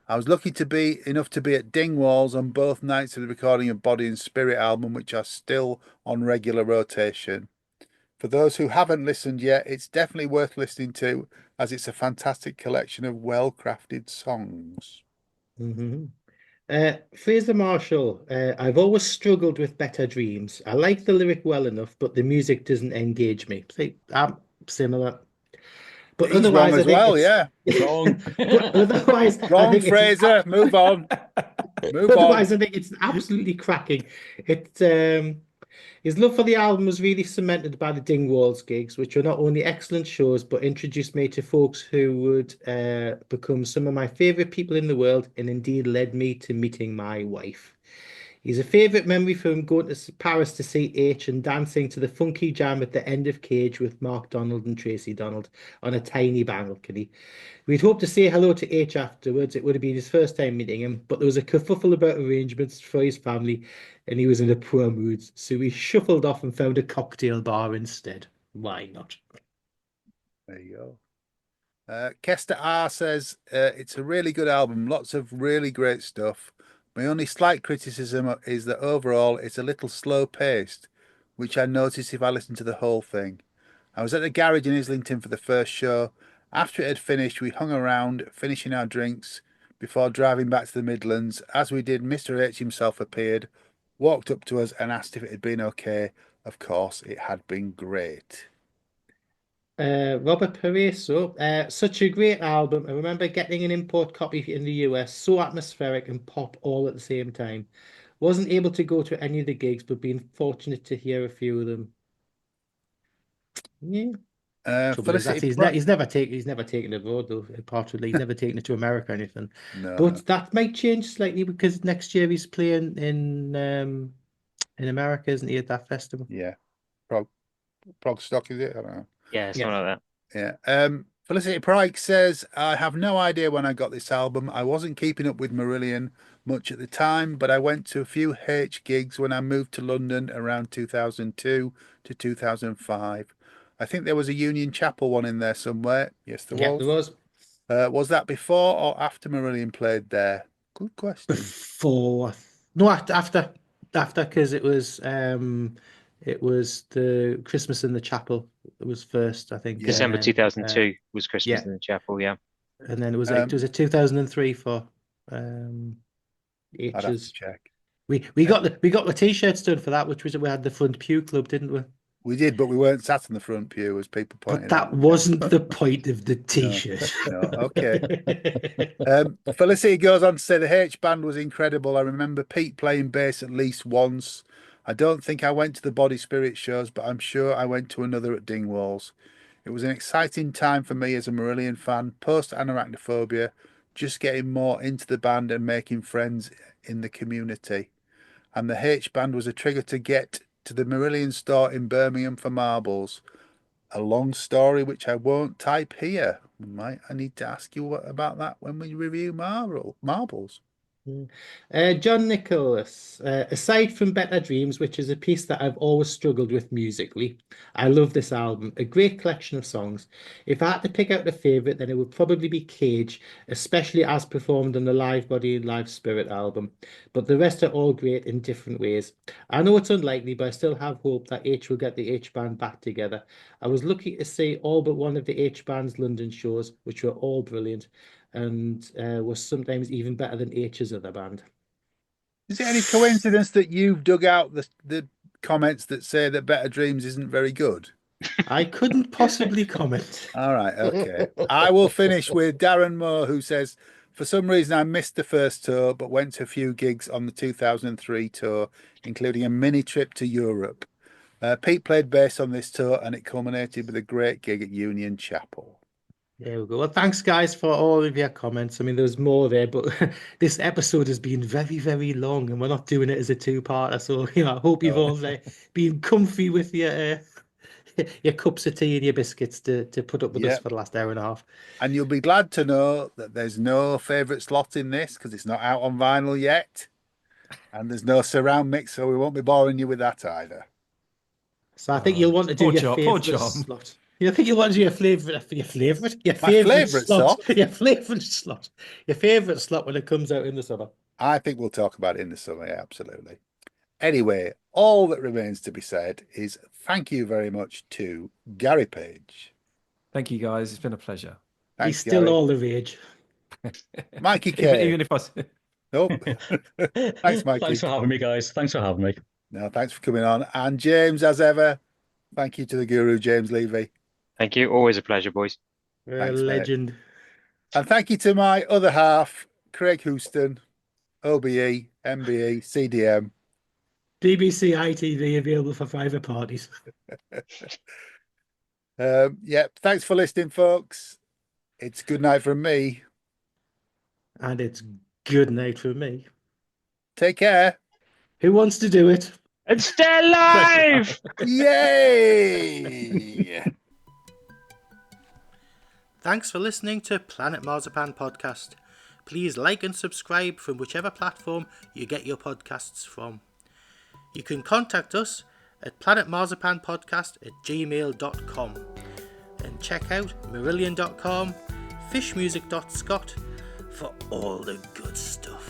Speaker 1: I was lucky to be enough to be at Dingwalls on both nights of the recording of Body and Spirit album, which are still on regular rotation. For those who haven't listened yet, it's definitely worth listening to, as it's a fantastic collection of well-crafted songs.
Speaker 2: Mm-hmm. Fraser Marshall, I've always struggled with Better Dreams. I like the lyric well enough, but the music doesn't engage me. See, I'm similar. But
Speaker 1: He's wrong as well, yeah.
Speaker 5: Wrong.
Speaker 2: But otherwise, I
Speaker 1: Wrong,
Speaker 2: think
Speaker 1: Fraser. Move on. Move on.
Speaker 2: otherwise, I think it's absolutely cracking. His love for the album was really cemented by the Dingwalls gigs, which were not only excellent shows, but introduced me to folks who would become some of my favourite people in the world, and indeed led me to meeting my wife. He's a favourite memory from going to Paris to see H and dancing to the funky jam at the end of Cage with Mark Donald and Tracy Donald on a tiny balcony. We'd hoped to say hello to H afterwards. It would have been his first time meeting him, but there was a kerfuffle about arrangements for his family, and he was in a poor mood, so we shuffled off and found a cocktail bar instead. Why not?
Speaker 1: There you go. Kester R says it's a really good album, lots of really great stuff. My only slight criticism is that overall it's a little slow paced, which I noticed if I listened to the whole thing. I was at the garage in Islington for the first show. After it had finished, we hung around, finishing our drinks before driving back to the Midlands. As we did, Mr. H himself appeared, walked up to us and asked if it had been okay. Of course, it had been great.
Speaker 2: Robert Pereso, such a great album. I remember getting an import copy in the US, so atmospheric and pop all at the same time. Wasn't able to go to any of the gigs, but being fortunate to hear a few of them. Yeah. He's never taken it abroad though. He's never taken it to America or anything. But that might change slightly because next year he's playing in America, isn't he, at that festival?
Speaker 1: Yeah, Prog Stock, is it? I don't know.
Speaker 3: Yeah, something like
Speaker 1: that. Yeah. Felicity Pryke says, I have no idea when I got this album. I wasn't keeping up with Marillion much at the time, but I went to a few H gigs when I moved to London around 2002 to 2005. I think there was a Union Chapel one in there somewhere. Yes, there was.
Speaker 2: There was.
Speaker 1: Was that before or after Marillion played there? Good question.
Speaker 2: Before. No, after, because it was the Christmas in the Chapel. It was first, I think.
Speaker 3: December 2002 was Christmas in the Chapel, yeah.
Speaker 2: And then it was it was 2003 for
Speaker 1: H's. I'd have to check.
Speaker 2: We got the t-shirts done for that, which was we had the front pew club, didn't we?
Speaker 1: We did, but we weren't sat in the front pew, as people pointed out.
Speaker 2: But that wasn't the point of the t-shirt.
Speaker 1: No, okay. Felicity goes on to say the H band was incredible. I remember Pete playing bass at least once. I don't think I went to the Body Spirit shows, but I'm sure I went to another at Dingwalls. It was an exciting time for me as a Marillion fan, post-Anarachnophobia, just getting more into the band and making friends in the community. And the H band was a trigger to get to the Marillion store in Birmingham for marbles. A long story which I won't type here. I need to ask you about that when we review marbles.
Speaker 2: John Nicholas, aside from Better Dreams, which is a piece that I've always struggled with musically, I love this album. A great collection of songs. If I had to pick out a favourite, then it would probably be Cage, especially as performed on the Live Body and Live Spirit album. But the rest are all great in different ways. I know it's unlikely, but I still have hope that H will get the H band back together. I was lucky to see all but one of the H band's London shows, which were all brilliant, and was sometimes even better than H's other band.
Speaker 1: Is it any coincidence that you've dug out the comments that say that Better Dreams isn't very good?
Speaker 2: I couldn't possibly comment.
Speaker 1: All right, okay. I will finish with Darren Moore, who says, for some reason I missed the first tour, but went to a few gigs on the 2003 tour, including a mini trip to Europe. Pete played bass on this tour, and it culminated with a great gig at Union Chapel.
Speaker 2: There we go. Well, thanks, guys, for all of your comments. I mean, there's more there, but this episode has been very, very long, and we're not doing it as a two-parter. So, I hope you've all been comfy with your your cups of tea and your biscuits to put up with us
Speaker 1: Yep.
Speaker 2: for the last hour and a half.
Speaker 1: And you'll be glad to know that there's no favourite slot in this because it's not out on vinyl yet. And there's no surround mix, so we won't be boring you with that either.
Speaker 2: So I think you'll want to do
Speaker 4: poor
Speaker 2: your
Speaker 4: John, poor
Speaker 2: favourite
Speaker 4: John.
Speaker 2: slot. You think you'll want to do your favourite
Speaker 1: slot?
Speaker 2: Your favourite slot. Your favourite slot when it comes out in the summer.
Speaker 1: I think we'll talk about it in the summer, yeah, absolutely. Anyway, all that remains to be said is thank you very much to Gary Page.
Speaker 4: Thank you, guys. It's been a pleasure.
Speaker 1: Thanks,
Speaker 2: He's still
Speaker 1: Gary.
Speaker 2: all the rage.
Speaker 1: Mikie Kay.
Speaker 4: Even if I...
Speaker 1: Nope. Thanks, Mikey.
Speaker 5: Thanks for having me, guys. Thanks for having me.
Speaker 1: No, thanks for coming on. And James, as ever, thank you to the guru, James Levey.
Speaker 3: Thank you. Always a pleasure, boys.
Speaker 1: Thanks, mate.
Speaker 2: Legend.
Speaker 1: And thank you to my other half, Craig Houston, OBE, MBE, CDM.
Speaker 2: BBC ITV available for private parties.
Speaker 1: Yeah, thanks for listening, folks. It's good night from me.
Speaker 2: And it's good night for me.
Speaker 1: Take care.
Speaker 2: Who wants to do it?
Speaker 3: And stay alive!
Speaker 1: Yay!
Speaker 2: Thanks for listening to Planet Marzipan Podcast. Please like and subscribe from whichever platform you get your podcasts from. You can contact us at planetmarzipanpodcast@gmail.com and check out marillion.com, fishmusic.scot for all the good stuff.